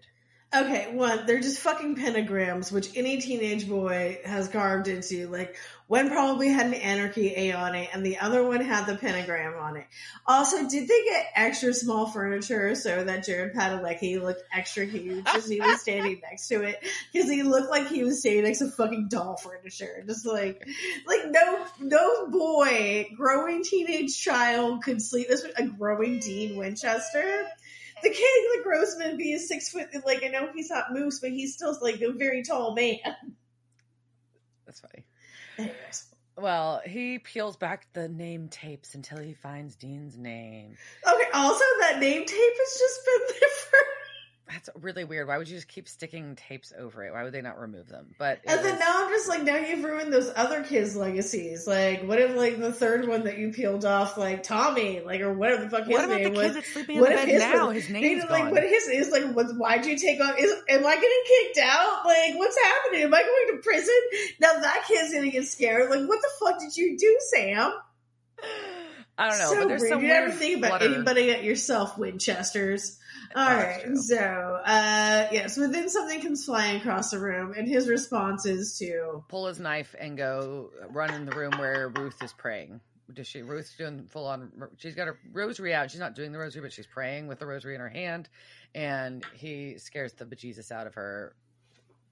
Okay, one, they're just fucking pentagrams, which any teenage boy has carved into. Like, one probably had an anarchy A on it, and the other one had the pentagram on it. Also, did they get extra small furniture so that Jared Padalecki looked extra huge as he was standing next to it? Because he looked like he was standing next to fucking doll furniture. Just like no boy, growing teenage child could sleep. This was a growing Dean Winchester. The kid that grows him to be a 6 foot, like, I know he's not Moose, but he's still, like, a very tall man. That's funny. Anyways. Well, he peels back the name tapes until he finds Dean's name. Okay, also, that name tape has just been there for... That's really weird. Why would you just keep sticking tapes over it? Why would they not remove them? But and then now I'm just like, now you've ruined those other kids' legacies. Like, what if, like, the third one that you peeled off, like, Tommy, like, or whatever the fuck his name was. What about the kid that's sleeping in the bed now? His name's gone. Like, what his is, like, why'd you take on, am I getting kicked out? Like, what's happening? Am I going to prison? Now that kid's gonna get scared. Like, what the fuck did you do, Sam? I don't know, so but there's weird. some You weird never think about anybody at yourself, Winchesters. All right, so yes, but then something comes flying across the room, and his response is to pull his knife and go run in the room where Ruth is praying. Ruth's doing full on. She's got her rosary out. She's not doing the rosary, but she's praying with the rosary in her hand, and he scares the bejesus out of her.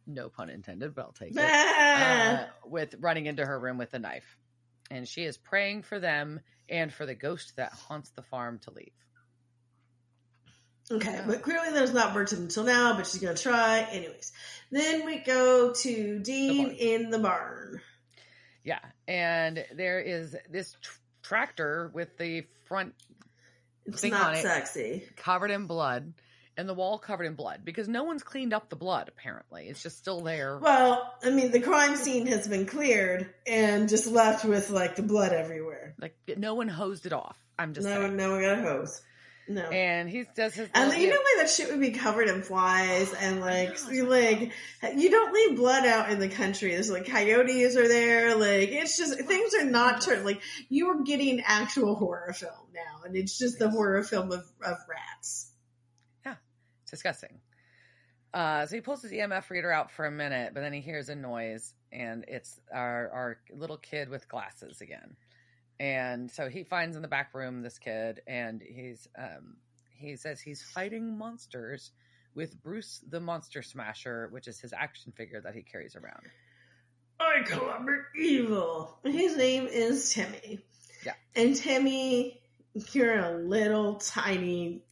No pun intended, but I'll take it. With running into her room with a knife, and she is praying for them and for the ghost that haunts the farm to leave. Okay, but clearly that's not worked until now, but she's going to try. Anyways, then we go to Dean in the barn. Yeah, and there is this tractor with the front thing on it. It's not sexy. Covered in blood, and the wall covered in blood, because no one's cleaned up the blood, apparently. It's just still there. Well, I mean, the crime scene has been cleared and just left with, like, the blood everywhere. Like, no one hosed it off. I'm just saying. No one got a hose. No. And he does his... And you know why that shit would be covered in flies and, like, you don't leave blood out in the country. There's, like, coyotes are there. Like, it's just, things are not turned. Like, you are getting actual horror film now. And it's just the horror film of rats. Yeah. It's disgusting. So he pulls his EMF reader out for a minute, but then he hears a noise, and it's our little kid with glasses again. And so he finds in the back room this kid, and he says he's fighting monsters with Bruce the Monster Smasher, which is his action figure that he carries around. I collaborate evil. His name is Timmy. Yeah. And Timmy, you're a little tiny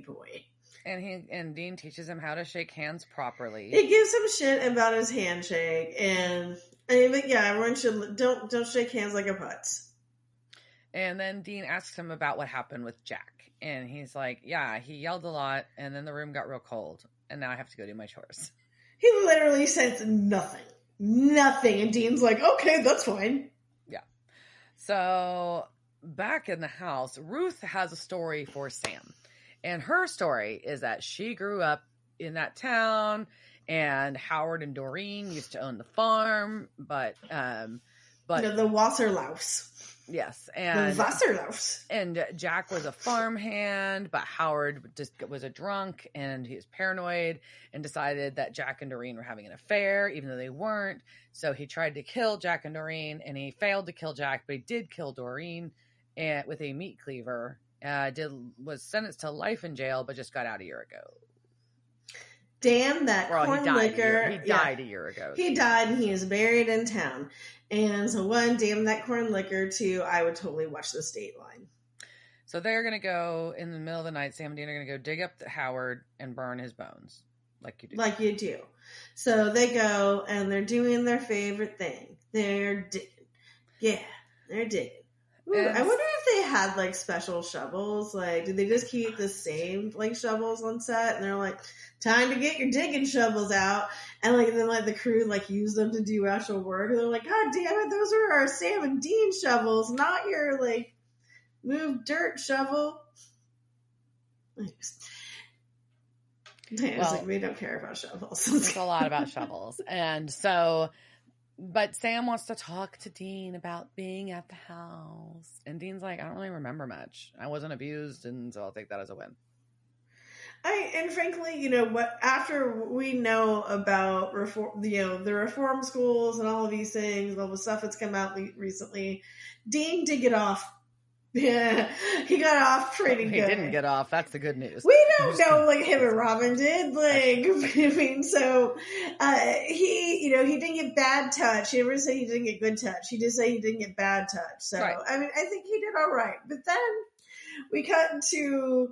boy. And Dean teaches him how to shake hands properly. He gives him shit about his handshake, and everyone should don't shake hands like a putz. And then Dean asks him about what happened with Jack, and he's like, "Yeah, he yelled a lot, and then the room got real cold, and now I have to go do my chores." He literally says nothing, and Dean's like, "Okay, that's fine." Yeah. So back in the house, Ruth has a story for Sam. And her story is that she grew up in that town, and Howard and Doreen used to own the farm, but But the Wasserlaufs. Yes, and the Wasserlaufs. And Jack was a farmhand, but Howard just was a drunk, and he was paranoid and decided that Jack and Doreen were having an affair, even though they weren't. So he tried to kill Jack and Doreen, and he failed to kill Jack, but he did kill Doreen with a meat cleaver. Was sentenced to life in jail, but just got out a year ago. Damn that corn liquor. He died a year ago. He died, and he is buried in town. And so one, damn that corn liquor. Two, I would totally watch the state line. So they're going to go in the middle of the night. Sam and Dean are going to go dig up Howard and burn his bones. Like you do. Like you do. So they go, and they're doing their favorite thing. They're digging. Yeah, they're digging. Ooh, I wonder if they had, like, special shovels. Like, did they just keep the same, like, shovels on set? And they're like, time to get your digging shovels out. And, like, then, like, the crew, like, use them to do actual work. And they're like, God damn it, those are our Sam and Dean shovels, not your, like, move dirt shovel. Like, we don't care about shovels. It's a lot about shovels. And so... But Sam wants to talk to Dean about being at the house. And Dean's like, I don't really remember much. I wasn't abused, and so I'll take that as a win. And frankly, you know, what, after we know about reform, you know, the reform schools and all of these things, all the stuff that's come out recently, Dean did get off. Yeah, he got off pretty good. He didn't get off. That's the good news. We don't know like him and Robin did. Like, I mean, so he, you know, he didn't get bad touch. He never said he didn't get good touch. He did say he didn't get bad touch. So, right. I mean, I think he did all right. But then we cut to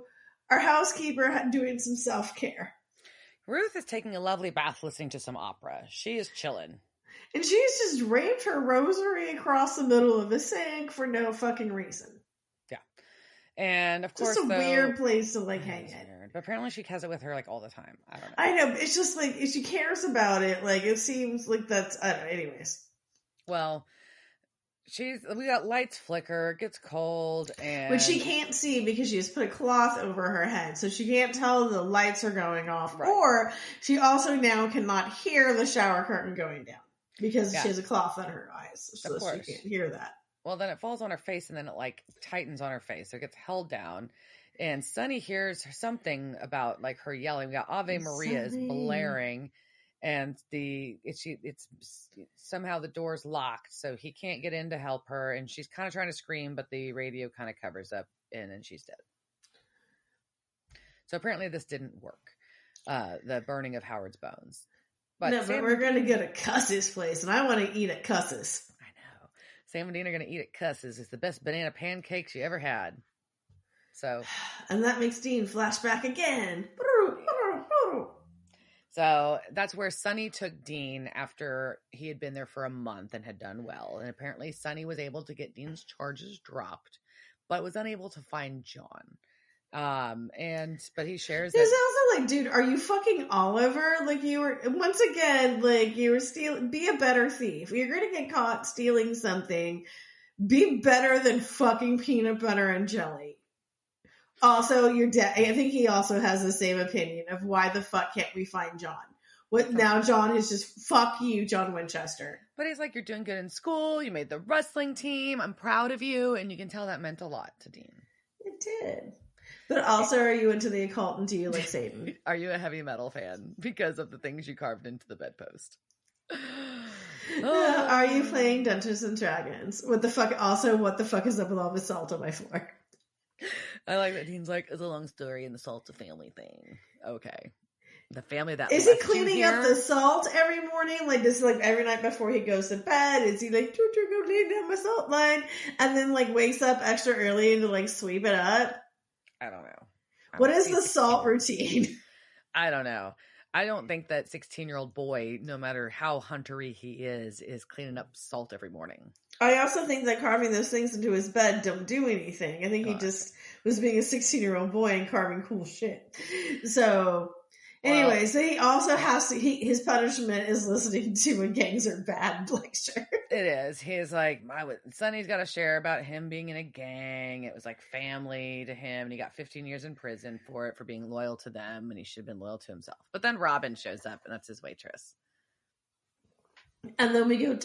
our housekeeper doing some self-care. Ruth is taking a lovely bath listening to some opera. She is chilling. And she's just draped her rosary across the middle of the sink for no fucking reason. Yeah. And of course, just a weird place to like hang it. But apparently she has it with her like all the time. I don't know. I know. It's just like, if she cares about it, like it seems like that's, I don't know. Anyways. Well, we got lights flicker, it gets cold, and... But she can't see because she just put a cloth over her head, so she can't tell the lights are going off. Right. Or she also now cannot hear the shower curtain going down because she has a cloth on her eyes, so she can't hear that. Well, then it falls on her face, and then it like tightens on her face, so it gets held down. And Sonny hears something about like her yelling. We got Ave Maria is blaring, and it's somehow the door's locked, so he can't get in to help her. And she's kind of trying to scream, but the radio kind of covers up, and she's dead. So apparently this didn't work. The burning of Howard's bones. But we're going to get a Cuss's place, and I want to eat at Cuss's. I know. Sam and Dean are going to eat at Cuss's. It's the best banana pancakes you ever had. So, and that makes Dean flashback again. So that's where Sonny took Dean after he had been there for a month and had done well. And apparently Sonny was able to get Dean's charges dropped, but was unable to find John. But he shares He's also like, dude, are you fucking Oliver? Like, you were, once again, like, you were stealing, be a better thief. You're gonna get caught stealing something. Be better than fucking peanut butter and jelly. Also, your dad, I think he also has the same opinion of why the fuck can't we find John? What now? John is just, fuck you, John Winchester. But he's like, you're doing good in school. You made the wrestling team. I'm proud of you. And you can tell that meant a lot to Dean. It did. But also, are you into the occult and do you like Satan? Are you a heavy metal fan because of the things you carved into the bedpost? Are you playing Dungeons and Dragons? What the fuck? Also, what the fuck is up with all the salt on my floor? I like that Dean's like, it's a long story and the salt's a family thing. Okay. The family that is he cleaning up the salt every morning? like this, like every night before he goes to bed? Is he like, go lay down my salt line, and then like wakes up extra early to like sweep it up? I don't know. What is the salt routine? I don't know. I don't think that 16-year-old boy, no matter how huntery he is cleaning up salt every morning. I also think that carving those things into his bed don't do anything. I think he just was being a 16-year-old boy and carving cool shit. So, anyways, he also has to, his punishment is listening to a Gangs Are Bad lecture. It is. He's like, Sonny's got to share about him being in a gang. It was like family to him, and he got 15 years in prison for it, for being loyal to them, and he should have been loyal to himself. But then Robin shows up, and that's his waitress. And then we go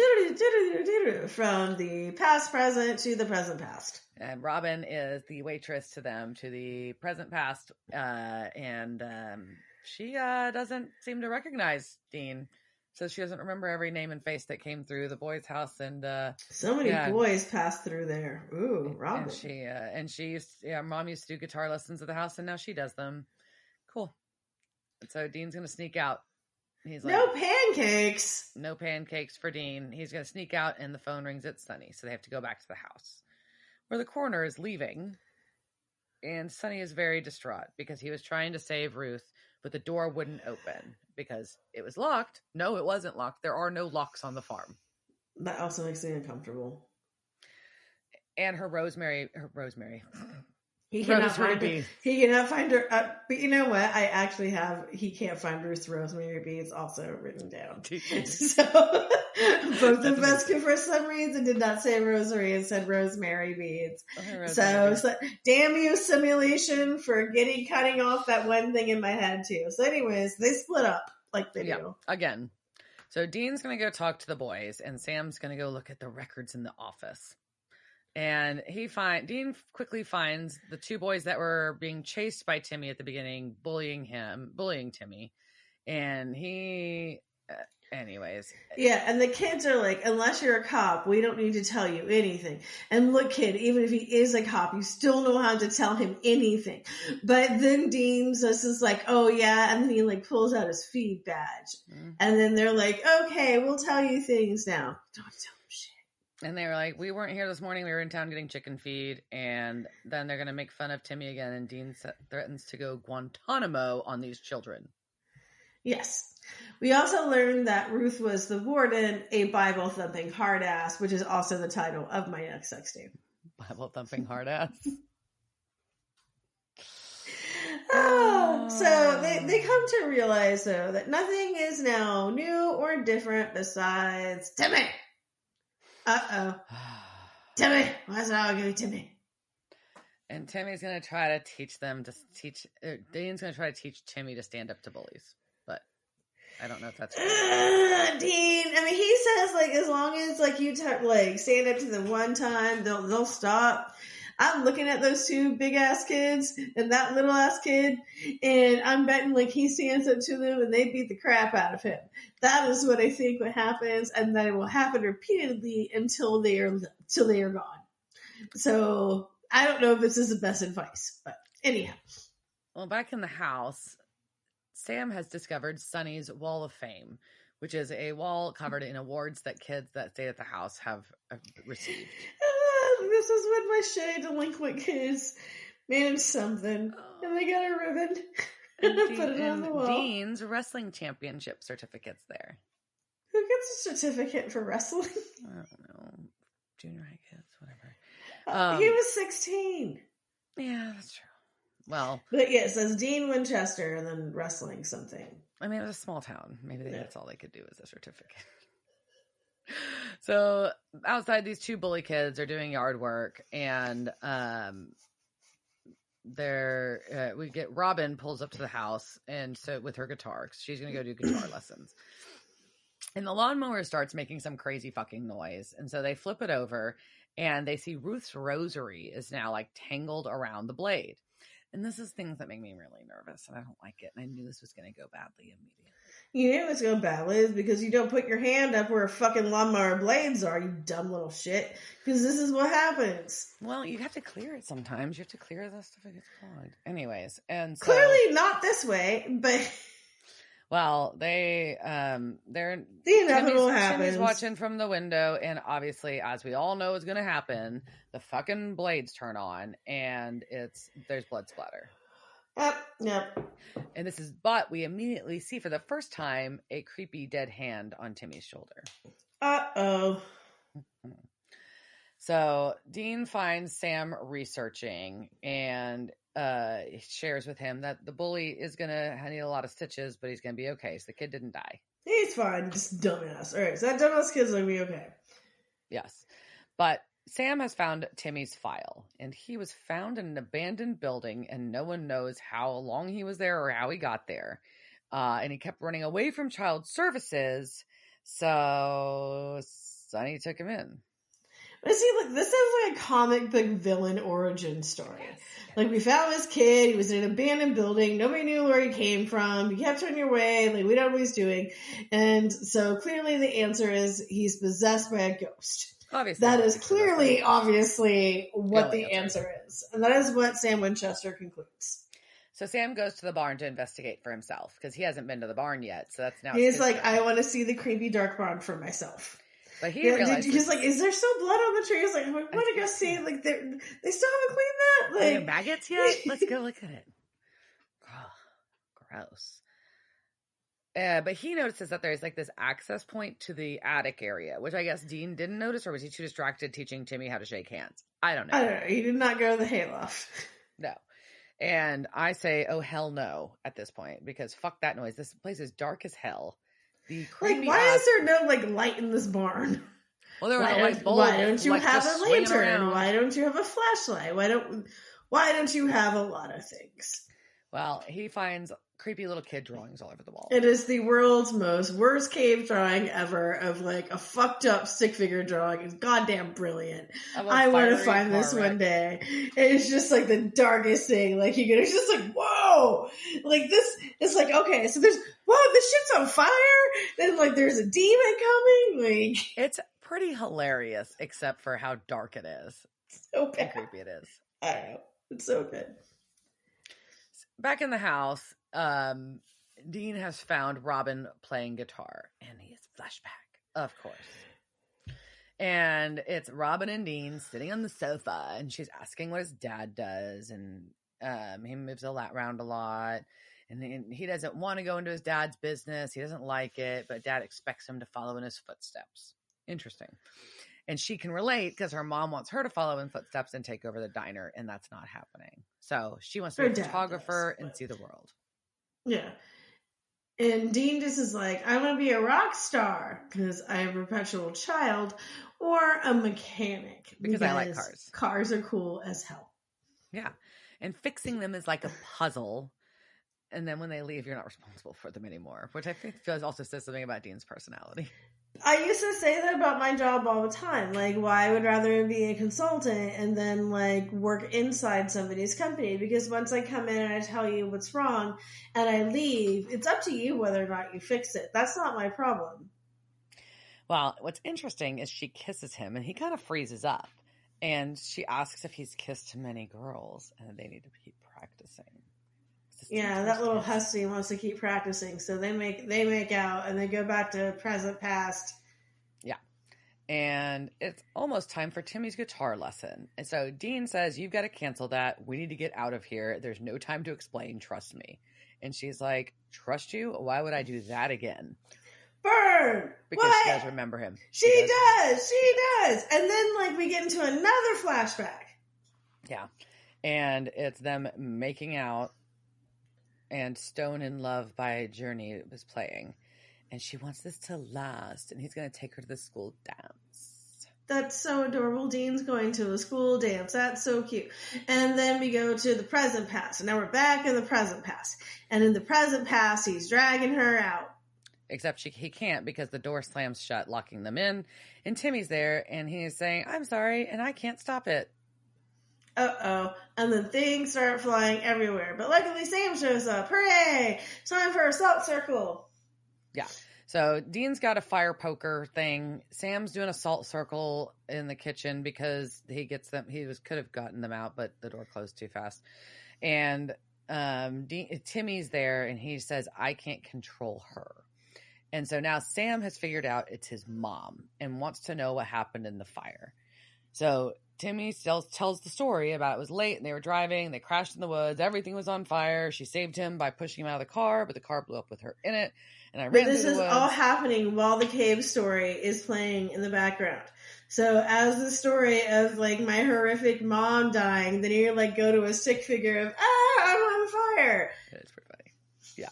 from the past present to the present past. And Robin is the waitress to them, to the present past. And she doesn't seem to recognize Dean. So she doesn't remember every name and face that came through the boys' house. And so many boys passed through there. Ooh, Robin. And she used, Mom used to do guitar lessons at the house, and now she does them. Cool. And so Dean's going to sneak out. He's like, no pancakes. No pancakes for Dean. He's going to sneak out, and the phone rings at Sonny. So they have to go back to the house, where the coroner is leaving. And Sonny is very distraught because he was trying to save Ruth, but the door wouldn't open because it was locked. No, it wasn't locked. There are no locks on the farm. That also makes me uncomfortable. And her Rosemary. He cannot find her. He cannot find her. But you know what? I actually have. He can't find Ruth's rosemary beads also written down. So both of us, for some reason, did not say rosary and said rosemary beads. So damn you, simulation, for cutting off that one thing in my head too. So, anyways, they split up like they do again. So Dean's gonna go talk to the boys, and Sam's gonna go look at the records in the office. And Dean quickly finds the two boys that were being chased by Timmy at the beginning, bullying Timmy. And anyways. Yeah, and the kids are like, unless you're a cop, we don't need to tell you anything. And look, kid, even if he is a cop, you still know how to tell him anything. But then Dean's just is like, oh yeah, and then he like pulls out his feed badge. Mm-hmm. And then they're like, okay, we'll tell you things now. Don't tell him shit. And they were like, we weren't here this morning. We were in town getting chicken feed. And then they're going to make fun of Timmy again. And Dean threatens to go Guantanamo on these children. Yes. We also learned that Ruth was the warden, a Bible-thumping hard ass, which is also the title of my next sex tape. Bible-thumping hard ass? So they come to realize, though, that nothing is now new or different besides Timmy. Uh-oh. Timmy! Why's it all going to Timmy? And Timmy's going to try to Dean's going to try to teach Timmy to stand up to bullies. But I don't know if that's right. Dean, I mean, he says, like, as long as, like, you stand up to them one time, they'll stop. I'm looking at those two big-ass kids and that little-ass kid, and I'm betting, like, he stands up to them and they beat the crap out of him. That is what I think what happens, and that it will happen repeatedly until they are gone. So, I don't know if this is the best advice, but anyhow. Well, back in the house, Sam has discovered Sonny's Wall of Fame, which is a wall covered in awards that kids that stay at the house have received. This is when my shitty delinquent kids managed something, and they got a ribbon and put it on the wall. Dean's wrestling championship certificate's there. Who gets a certificate for wrestling? I don't know. Junior high kids, whatever. He was 16. Yeah, that's true. Well, but yeah, it says Dean Winchester and then wrestling something. I mean, it was a small town. Maybe that's all they could do is a certificate. So outside, these two bully kids are doing yard work, and we get Robin pulls up to the house, and so with her guitar, because she's going to go do guitar lessons. And the lawnmower starts making some crazy fucking noise, and so they flip it over, and they see Ruth's rosary is now like tangled around the blade. And this is things that make me really nervous, and I don't like it. And I knew this was going to go badly immediately. You knew it was going badly is because you don't put your hand up where fucking lawnmower blades are, you dumb little shit. Because this is what happens. Well, you have to clear it sometimes. You have to clear the stuff that gets clogged. Anyways, and so, clearly not this way, but well, they're the inevitable happens. Timmy's watching from the window, and obviously, as we all know is going to happen, the fucking blades turn on, and there's blood splatter. Yep. And but we immediately see for the first time a creepy dead hand on Timmy's shoulder. Uh-oh. So Dean finds Sam researching and shares with him that the bully is going to need a lot of stitches, but he's going to be okay. So the kid didn't die. He's fine. Just dumbass. All right. So that dumbass kid's going to be okay. Yes. But Sam has found Timmy's file, and he was found in an abandoned building, and no one knows how long he was there or how he got there. And he kept running away from child services, So Sonny took him in. But see, like, this is like a comic book villain origin story. Yes. Like, we found this kid, he was in an abandoned building, nobody knew where he came from, you kept on your way, like, we don't know what he's doing. And so clearly the answer is he's possessed by a ghost. Obviously. That is clearly, obviously, what the answer is. And that is what Sam Winchester concludes. So Sam goes to the barn to investigate for himself, because he hasn't been to the barn yet, so that's now he's like, I want to see the creepy dark barn for myself. But he realizes... He's like, is there still blood on the tree? He's like, I want to go see. Like, they still haven't cleaned that? Like, are there maggots yet? Let's go look at it. Oh, gross. But he notices that there's like this access point to the attic area, which I guess Dean didn't notice, or was he too distracted teaching Timmy how to shake hands? I don't know. He did not go to the hayloft. No. And I say, oh, hell no, at this point, because fuck that noise. This place is dark as hell. Like, why is there no, like, light in this barn? Well, there was a light bulb. Why don't you have a lantern? Why don't you have a flashlight? Why don't you have a lot of things? Well, he finds creepy little kid drawings all over the wall. It is the world's worst cave drawing ever of, like, a fucked up stick figure drawing. It's goddamn brilliant. I want to find this one day. It's just, like, the darkest thing. Like, it's just like, whoa! Like, this, it's like, okay, so there's, whoa, this shit's on fire? Then, like, there's a demon coming? Like, it's pretty hilarious, except for how dark it is. So bad. How creepy it is. I don't know. It's so good. Back in the house, Dean has found Robin playing guitar, and he is flashback, of course. And it's Robin and Dean sitting on the sofa, and she's asking what his dad does, and he moves around a lot, and he doesn't want to go into his dad's business. He doesn't like it, but dad expects him to follow in his footsteps. Interesting. And she can relate because her mom wants her to follow in footsteps and take over the diner, and that's not happening. So she wants to be a photographer and see the world. Yeah. And Dean just is like, I want to be a rock star because I am a perpetual child, or a mechanic. Because I like cars. Cars are cool as hell. Yeah. And fixing them is like a puzzle. And then when they leave, you're not responsible for them anymore, which I think also says something about Dean's personality. I used to say that about my job all the time. Like, why I would rather be a consultant and then, like, work inside somebody's company. Because once I come in and I tell you what's wrong and I leave, it's up to you whether or not you fix it. That's not my problem. Well, what's interesting is she kisses him and he kind of freezes up. And she asks if he's kissed many girls and they need to keep practicing. Yeah, that little hussy wants to keep practicing, so they make out and they go back to present past. Yeah. And it's almost time for Timmy's guitar lesson. And so Dean says, you've got to cancel that. We need to get out of here. There's no time to explain. Trust me. And she's like, trust you? Why would I do that again? Burn! Because what? She does remember him. She does. And then, like, we get into another flashback. Yeah. And it's them making out. And Stone in Love by Journey was playing. And she wants this to last. And he's going to take her to the school dance. That's so adorable. Dean's going to a school dance. That's so cute. And then we go to the present past. And now we're back in the present past. And in the present past, he's dragging her out. Except he can't because the door slams shut, locking them in. And Timmy's there. And he's saying, I'm sorry. And I can't stop it. Uh-oh. And then things start flying everywhere. But luckily Sam shows up. Hooray! Time for a salt circle. Yeah. So Dean's got a fire poker thing. Sam's doing a salt circle in the kitchen because he gets them. Could have gotten them out, but the door closed too fast. And Timmy's there and he says, I can't control her. And so now Sam has figured out it's his mom and wants to know what happened in the fire. So Timmy tells the story about it was late and they were driving. They crashed in the woods. Everything was on fire. She saved him by pushing him out of the car, but the car blew up with her in it. And I ran through the woods. This is all happening while the cave story is playing in the background. So as the story of, like, my horrific mom dying, then you, like, go to a stick figure of, I'm on fire. It's pretty funny. Yeah.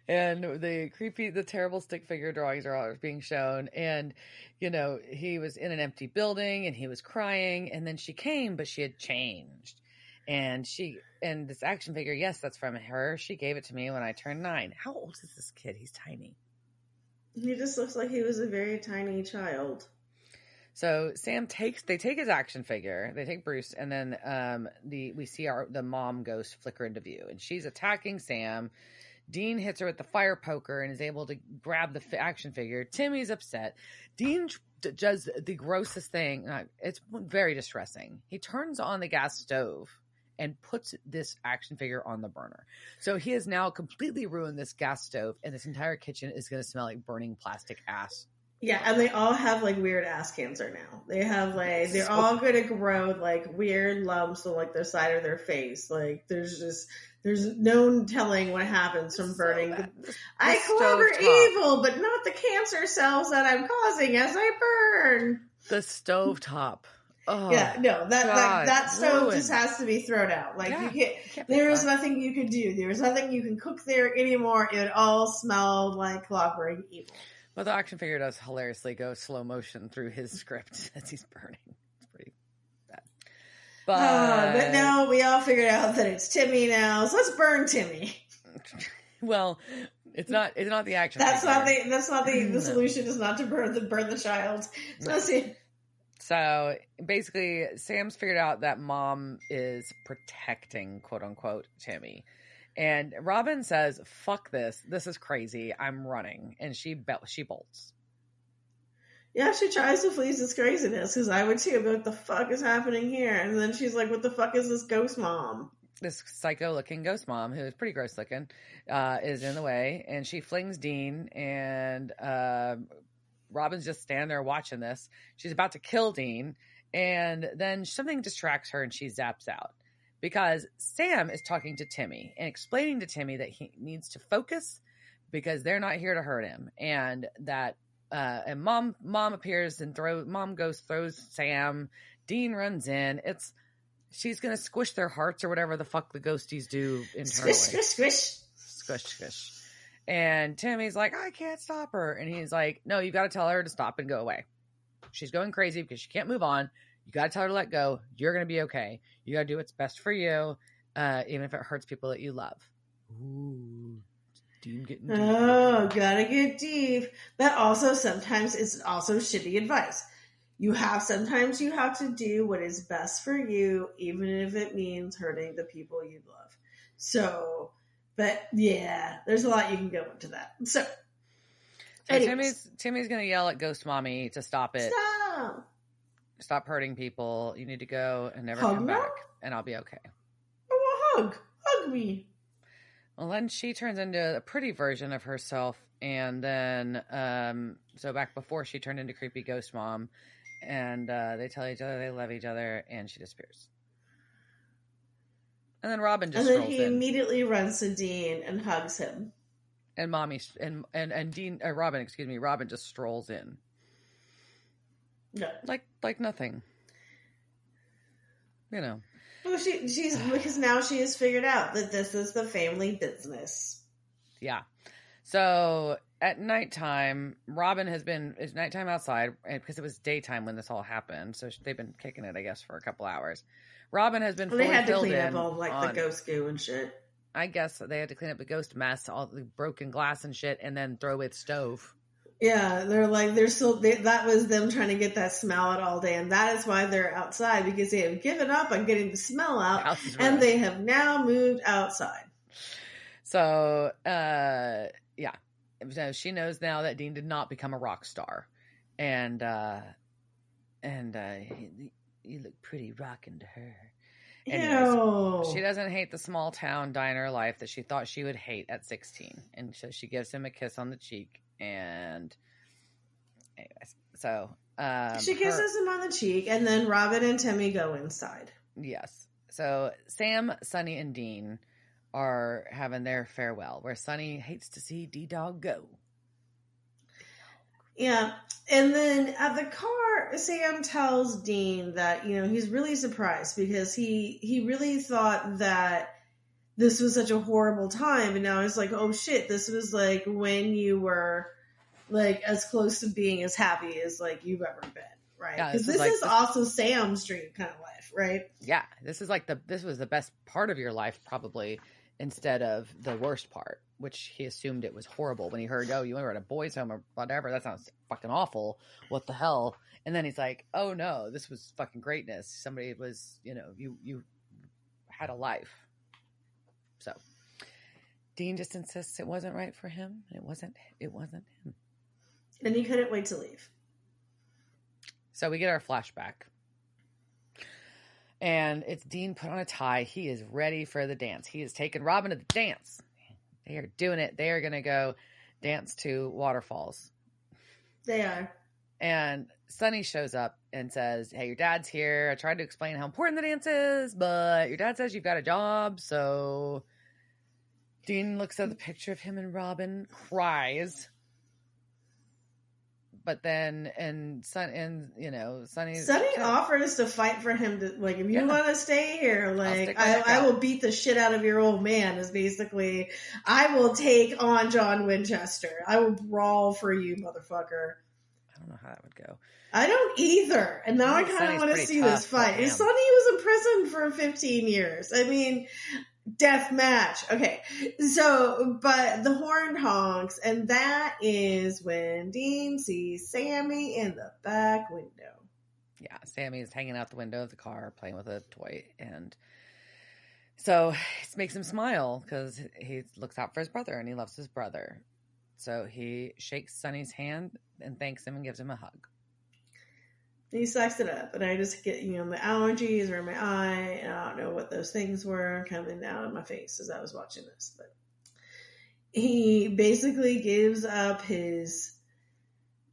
And the terrible stick figure drawings are all being shown. And, you know, he was in an empty building and he was crying. And then she came, but she had changed. And this action figure, yes, that's from her. She gave it to me when I turned 9. How old is this kid? He's tiny. He just looks like he was a very tiny child. So Sam they take his action figure, they take Bruce, and then we see the mom ghost flicker into view, and she's attacking Sam. Dean hits her with the fire poker and is able to grab the action figure. Timmy's upset. Dean does the grossest thing. It's very distressing. He turns on the gas stove and puts this action figure on the burner. So he has now completely ruined this gas stove, and this entire kitchen is going to smell like burning plastic ass. Yeah, and they all have like weird ass cancer now. They have like they're all going to grow like weird lumps on like their side of their face. Like there's no telling what happens from burning. I clobber evil, but not the cancer cells that I'm causing as I burn. The stovetop. Oh, yeah, no, that stove just has to be thrown out. Like you can't. There is nothing you can do. There is nothing you can cook there anymore. It all smelled like clobbering evil. Well, the action figure does hilariously go slow motion through his script as he's burning. It's pretty bad. But now we all figured out that it's Timmy now, so let's burn Timmy. Well, it's not the action figure. That's not the solution is not to burn the child. So let's see. So basically, Sam's figured out that mom is protecting, quote unquote, Timmy. And Robin says, fuck this. This is crazy. I'm running. And she bolts. Yeah, she tries to flee this craziness because I would too. But what the fuck is happening here? And then she's like, what the fuck is this ghost mom? This psycho-looking ghost mom, who is pretty gross-looking, is in the way. And she flings Dean. And Robin's just standing there watching this. She's about to kill Dean. And then something distracts her and she zaps out. Because Sam is talking to Timmy and explaining to Timmy that he needs to focus because they're not here to hurt him. And that, and mom appears and mom goes, throws Sam. Dean runs in. She's going to squish their hearts or whatever the fuck the ghosties do internally. Squish, squish, squish. Squish, squish. And Timmy's like, I can't stop her. And he's like, no, you got to tell her to stop and go away. She's going crazy because she can't move on. You got to tell her to let go. You're going to be okay. You got to do what's best for you, even if it hurts people that you love. Ooh, Dean getting deep. Oh, gotta get deep. But also sometimes it's also shitty advice. Sometimes you have to do what is best for you, even if it means hurting the people you love. So, but yeah, there's a lot you can go into that. So Timmy's going to yell at Ghost Mommy to stop it. Stop hurting people. You need to go and never come back, and I'll be okay. I want a hug. Hug me. Well, then she turns into a pretty version of herself, and then so back before she turned into creepy ghost mom, and they tell each other they love each other, and she disappears. And then Robin just strolls in. And then he immediately runs to Dean and hugs him. And Mommy and Dean, Robin just strolls in. No. Like nothing. You know. Well, she's because now she has figured out that this is the family business. Yeah. So at nighttime, it's nighttime outside because it was daytime when this all happened. So they've been kicking it, I guess, for a couple hours. Robin has been fully filled in. They had to clean up all the ghost goo and shit. I guess they had to clean up the ghost mess, all the broken glass and shit, and then throw away the stove. Yeah, that was them trying to get that smell out all day, and that is why they're outside, because they have given up on getting the smell out, and they have now moved outside. So, yeah. So she knows now that Dean did not become a rock star, and you look pretty rockin' to her. Anyways, she doesn't hate the small town diner life that she thought she would hate at 16, and so she gives him a kiss on the cheek. And anyways, so she kisses him on the cheek, and then Robin and Timmy go inside. Yes. So Sam, Sonny, and Dean are having their farewell, where Sonny hates to see D-Dog go. Yeah. And then at the car, Sam tells Dean that, he's really surprised because he really thought that this was such a horrible time. And now it's like, oh shit, this was like when you were like as close to being as happy as like you've ever been. Right. Because this is also Sam's dream kind of life. Right. Yeah. This was the best part of your life, probably, instead of the worst part. which he assumed it was horrible when he heard, oh, you were at a boys' home or whatever. That sounds fucking awful. What the hell? And then he's like, oh no, this was fucking greatness. Somebody was, you had a life. So Dean just insists it wasn't right for him. It wasn't him. And he couldn't wait to leave. So we get our flashback. And it's Dean put on a tie. He is ready for the dance. He is taking Robin to the dance. They are doing it. They are going to go dance to waterfalls. They are. And Sonny shows up and says, hey, your dad's here. I tried to explain how important the dance is, but your dad says you've got a job. So Dean looks at the picture of him and Robin, cries. But then, Sonny offers to fight for him to, like, if you want to stay here, like, I will beat the shit out of your old man, is basically, I will take on John Winchester. I will brawl for you, motherfucker. I don't know how that would go. I don't either. And now I kind of want to see this fight. And Sonny was in prison for 15 years. I mean, death match. Okay. So, but the horn honks, and that is when Dean sees Sammy in the back window. Yeah, Sammy is hanging out the window of the car playing with a toy. And so it makes him smile because he looks out for his brother and he loves his brother. So he shakes Sonny's hand and thanks him and gives him a hug. He sucks it up, and I just get, my allergies are in my eye, and I don't know what those things were coming out of my face as I was watching this. But he basically gives up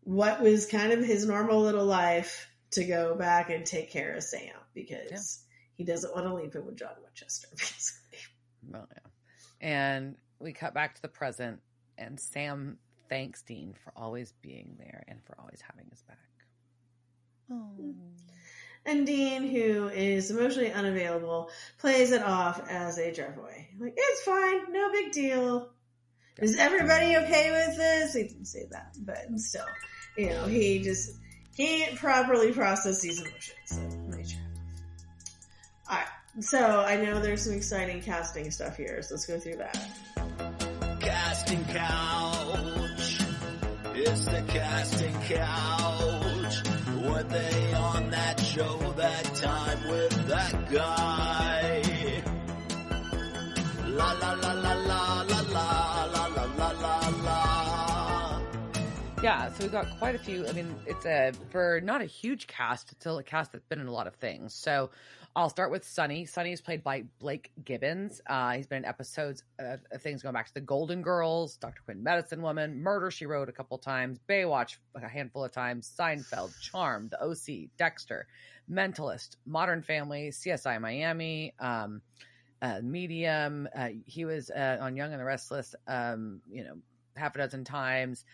what was kind of his normal little life to go back and take care of Sam, because he doesn't want to leave him with John Winchester, basically. Well, yeah. And we cut back to the present, and Sam thanks Dean for always being there and for always having his back. Oh. And Dean, who is emotionally unavailable, plays it off as a drive away. Like, it's fine, no big deal. Is everybody okay with this? He didn't say that, but still, he just can't properly process these emotions. So, alright, so I know there's some exciting casting stuff here, so let's go through that. Casting couch. It's the casting couch. Were they on that show that time with that guy? La la la la la la la la la la la. Yeah, so we've got quite a few. I mean, it's for not a huge cast, it's still a cast that's been in a lot of things. So I'll start with Sonny. Sonny is played by Blake Gibbons. He's been in episodes of things going back to the Golden Girls, Dr. Quinn, Medicine Woman, Murder, She Wrote a couple times, Baywatch a handful of times, Seinfeld, Charmed, The OC, Dexter, Mentalist, Modern Family, CSI Miami, Medium. He was on Young and the Restless, half a dozen times.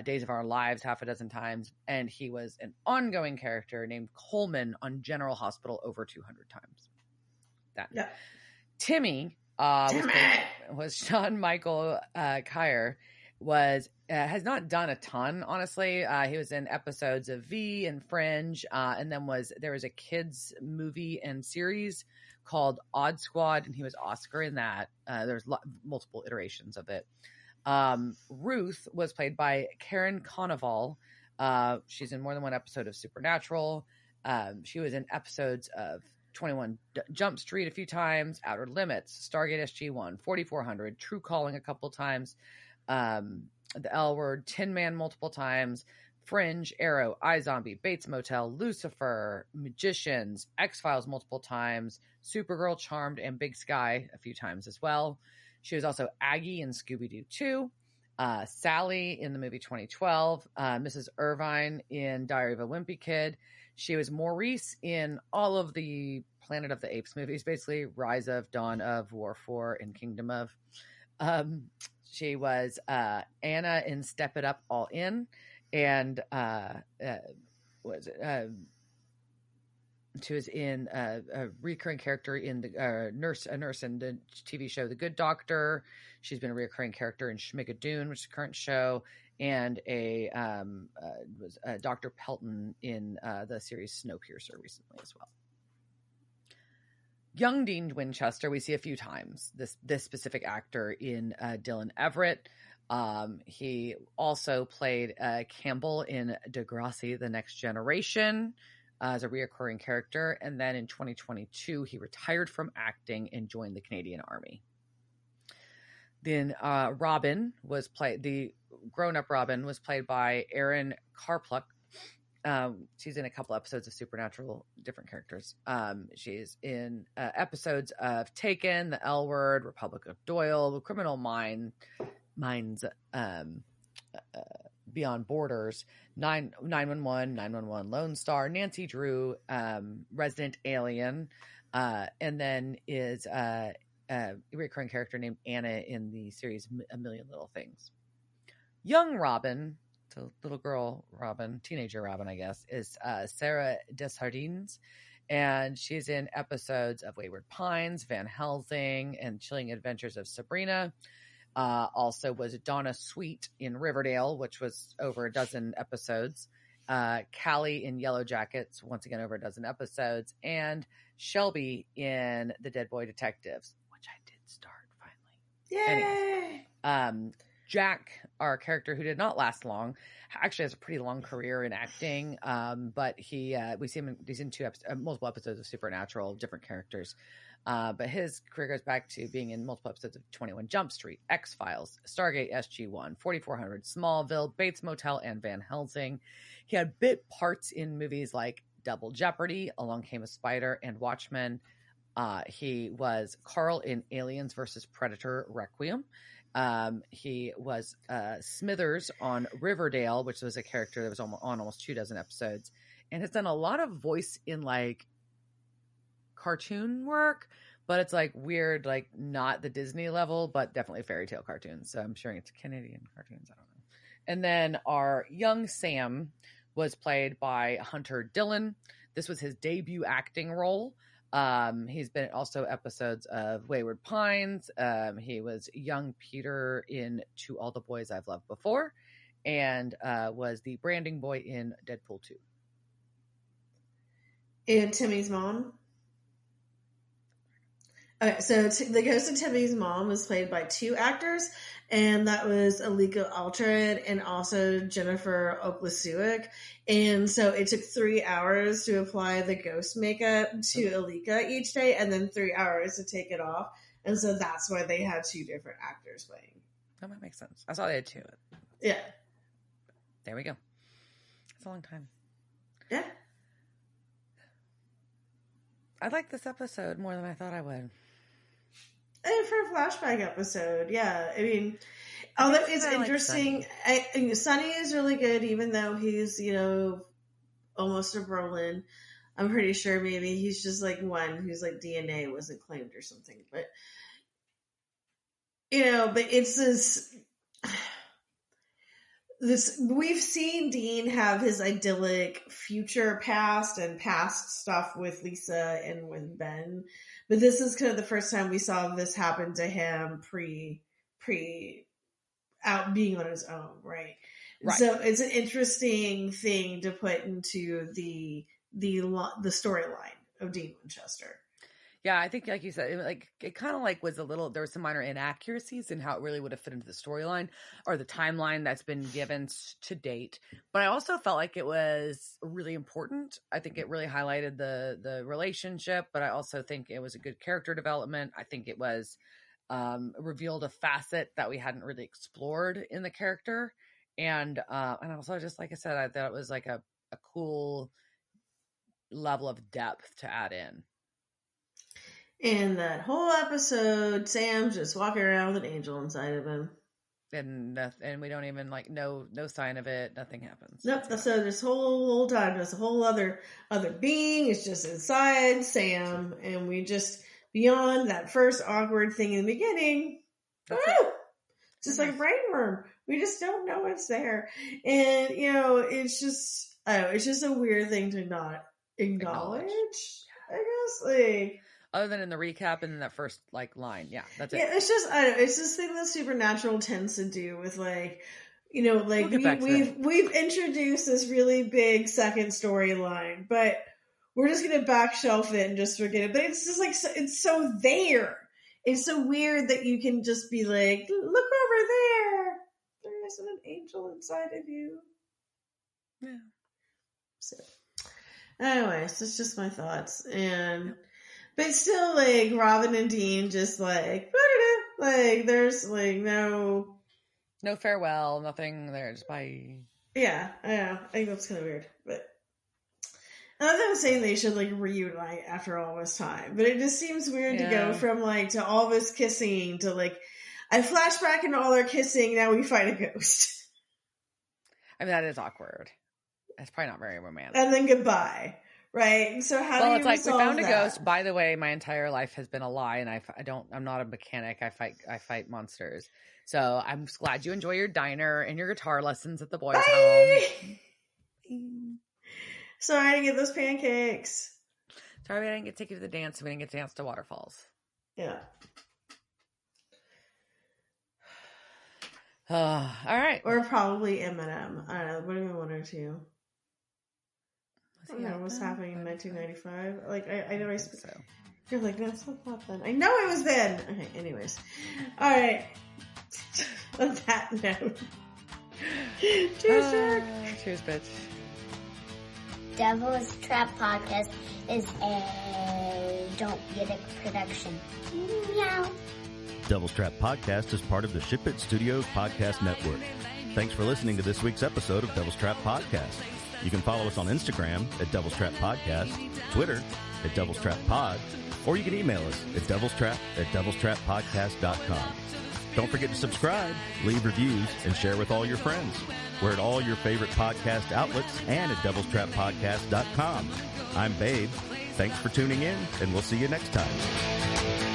Days of Our Lives half a dozen times, and he was an ongoing character named Coleman on General Hospital over 200 times. Timmy was Sean Michael Kyer, has not done a ton, honestly. He was in episodes of V and Fringe, and then there was a kids movie and series called Odd Squad, and he was Oscar in that. There's multiple iterations of it. Ruth was played by Karen Conoval. She's in more than one episode of Supernatural. She was in episodes of 21 Jump Street a few times, Outer Limits, Stargate SG-1, 4400, True Calling a couple times, The L Word, Tin Man multiple times, Fringe, Arrow, iZombie, Bates Motel, Lucifer, Magicians, X-Files multiple times, Supergirl, Charmed, and Big Sky a few times as well. She was also Aggie in Scooby-Doo 2, Sally in the movie 2012, Mrs. Irvine in Diary of a Wimpy Kid. She was Maurice in all of the Planet of the Apes movies, basically Rise of, Dawn of, War for, and Kingdom of. She was Anna in Step It Up All In, and she was in a recurring character in the a nurse in the TV show The Good Doctor. She's been a recurring character in Schmigadoon, which is a current show, and was Dr. Pelton in the series Snowpiercer recently as well. Young Dean Winchester, we see a few times. This specific actor in Dylan Everett. He also played Campbell in Degrassi: The Next Generation as a reoccurring character. And then in 2022, he retired from acting and joined the Canadian Army. Then Robin was played, the grown-up Robin was played by Erin Carpluck. She's in a couple episodes of Supernatural, different characters. She's in episodes of Taken, The L Word, Republic of Doyle, Criminal Minds, Beyond Borders, 911, 911 Lone Star, Nancy Drew, Resident Alien, and then is a recurring character named Anna in the series A Million Little Things. Young Robin, so little girl Robin, teenager Robin, I guess, is Sarah Desjardins, and she's in episodes of Wayward Pines, Van Helsing, and Chilling Adventures of Sabrina. Also was Donna Sweet in Riverdale, which was over a dozen episodes. Callie in Yellow Jackets, once again over a dozen episodes. And Shelby in The Dead Boy Detectives, which I did start finally. Yay! Anyways, Jack, our character who did not last long, actually has a pretty long career in acting. But we see him he's in multiple episodes of Supernatural, different characters. But his career goes back to being in multiple episodes of 21 Jump Street, X-Files, Stargate SG-1, 4400, Smallville, Bates Motel, and Van Helsing. He had bit parts in movies like Double Jeopardy, Along Came a Spider, and Watchmen. He was Carl in Aliens vs. Predator Requiem. He was Smithers on Riverdale, which was a character that was on almost 24 episodes, and has done a lot of voice in like cartoon work, but it's like weird, like not the Disney level, but definitely fairy tale cartoons. So I'm sure it's Canadian cartoons. I don't know. And then our young Sam was played by Hunter Dillon. This was his debut acting role. He's been also episodes of Wayward Pines. He was young Peter in To All the Boys I've Loved Before, and was the branding boy in Deadpool 2. And Timmy's mom. Okay, so the ghost of Timmy's mom was played by two actors, and that was Alika Altred and also Jennifer Oklasuik. And so it took 3 hours to apply the ghost makeup to Alika each day, and then 3 hours to take it off. And so that's why they had two different actors playing. That might make sense. I saw they had two. Yeah. There we go. It's a long time. Yeah. I like this episode more than I thought I would. And for a flashback episode, yeah. I mean, although it's interesting, Sonny is really good, even though he's, almost a Brolin. I'm pretty sure maybe he's just like one whose like DNA wasn't claimed or something. But, but it's this we've seen Dean have his idyllic future past and past stuff with Lisa and with Ben. But this is kind of the first time we saw this happen to him pre out being on his own, right? So it's an interesting thing to put into the storyline of Dean Winchester. Yeah, I think, like you said, it kind of like was a little. There were some minor inaccuracies in how it really would have fit into the storyline or the timeline that's been given to date. But I also felt like it was really important. I think it really highlighted the relationship, but I also think it was a good character development. I think it was revealed a facet that we hadn't really explored in the character, and also just like I said, I thought it was like a cool level of depth to add in. And that whole episode, Sam's just walking around with an angel inside of him. And we don't even no sign of it. Nothing happens. Nope. So this whole time, there's a whole other being is just inside Sam. And we just, beyond that first awkward thing in the beginning, just like a brain worm. We just don't know it's there. And, it's just a weird thing to not acknowledge. I guess, other than in the recap and in that first line. Yeah, that's it. Yeah, it's just it's this thing that Supernatural tends to do with we've introduced this really big second storyline, but we're just going to back shelf it and just forget it. But it's just like, it's so there. It's so weird that you can just be like, look over there. There isn't an angel inside of you. Yeah. So, anyways, it's just my thoughts. But still, like, Robin and Dean just like, there's like no farewell, nothing there, just bye. Yeah, I think that's kind of weird. But I'm not saying they should like reunite after all this time, but it just seems weird to go from like to all this kissing to like I flashback into all their kissing. Now we fight a ghost. I mean, that is awkward. That's probably not very romantic. And then goodbye, right? And so how do you it's like we found that? A ghost. By the way, my entire life has been a lie, and I'm not a mechanic. I fight monsters. So I'm glad you enjoy your diner and your guitar lessons at the boys' home. Sorry I didn't get those pancakes. Sorry I didn't get to take you to the dance. We didn't get to dance to Waterfalls. Yeah. All right. Or probably Eminem. I don't know. Maybe one or two. I don't know what's happening in 1995. Like, I know I so. You're like, that's not then. I know it was then. Okay, anyways. All right. On that note. Cheers, Jack. Cheers, bitch. Devil's Trap Podcast is a Don't Get It production. Meow. Devil's Trap Podcast is part of the Ship It Studios Podcast Network. Thanks for listening to this week's episode of Devil's Trap Podcast. You can follow us on Instagram at Devil's Trap Podcast, Twitter at Devil's Trap Pod, or you can email us at devilstrap@devilstrappodcast.com. Don't forget to subscribe, leave reviews, and share with all your friends. We're at all your favorite podcast outlets and at devilstrappodcast.com. I'm Babe. Thanks for tuning in, and we'll see you next time.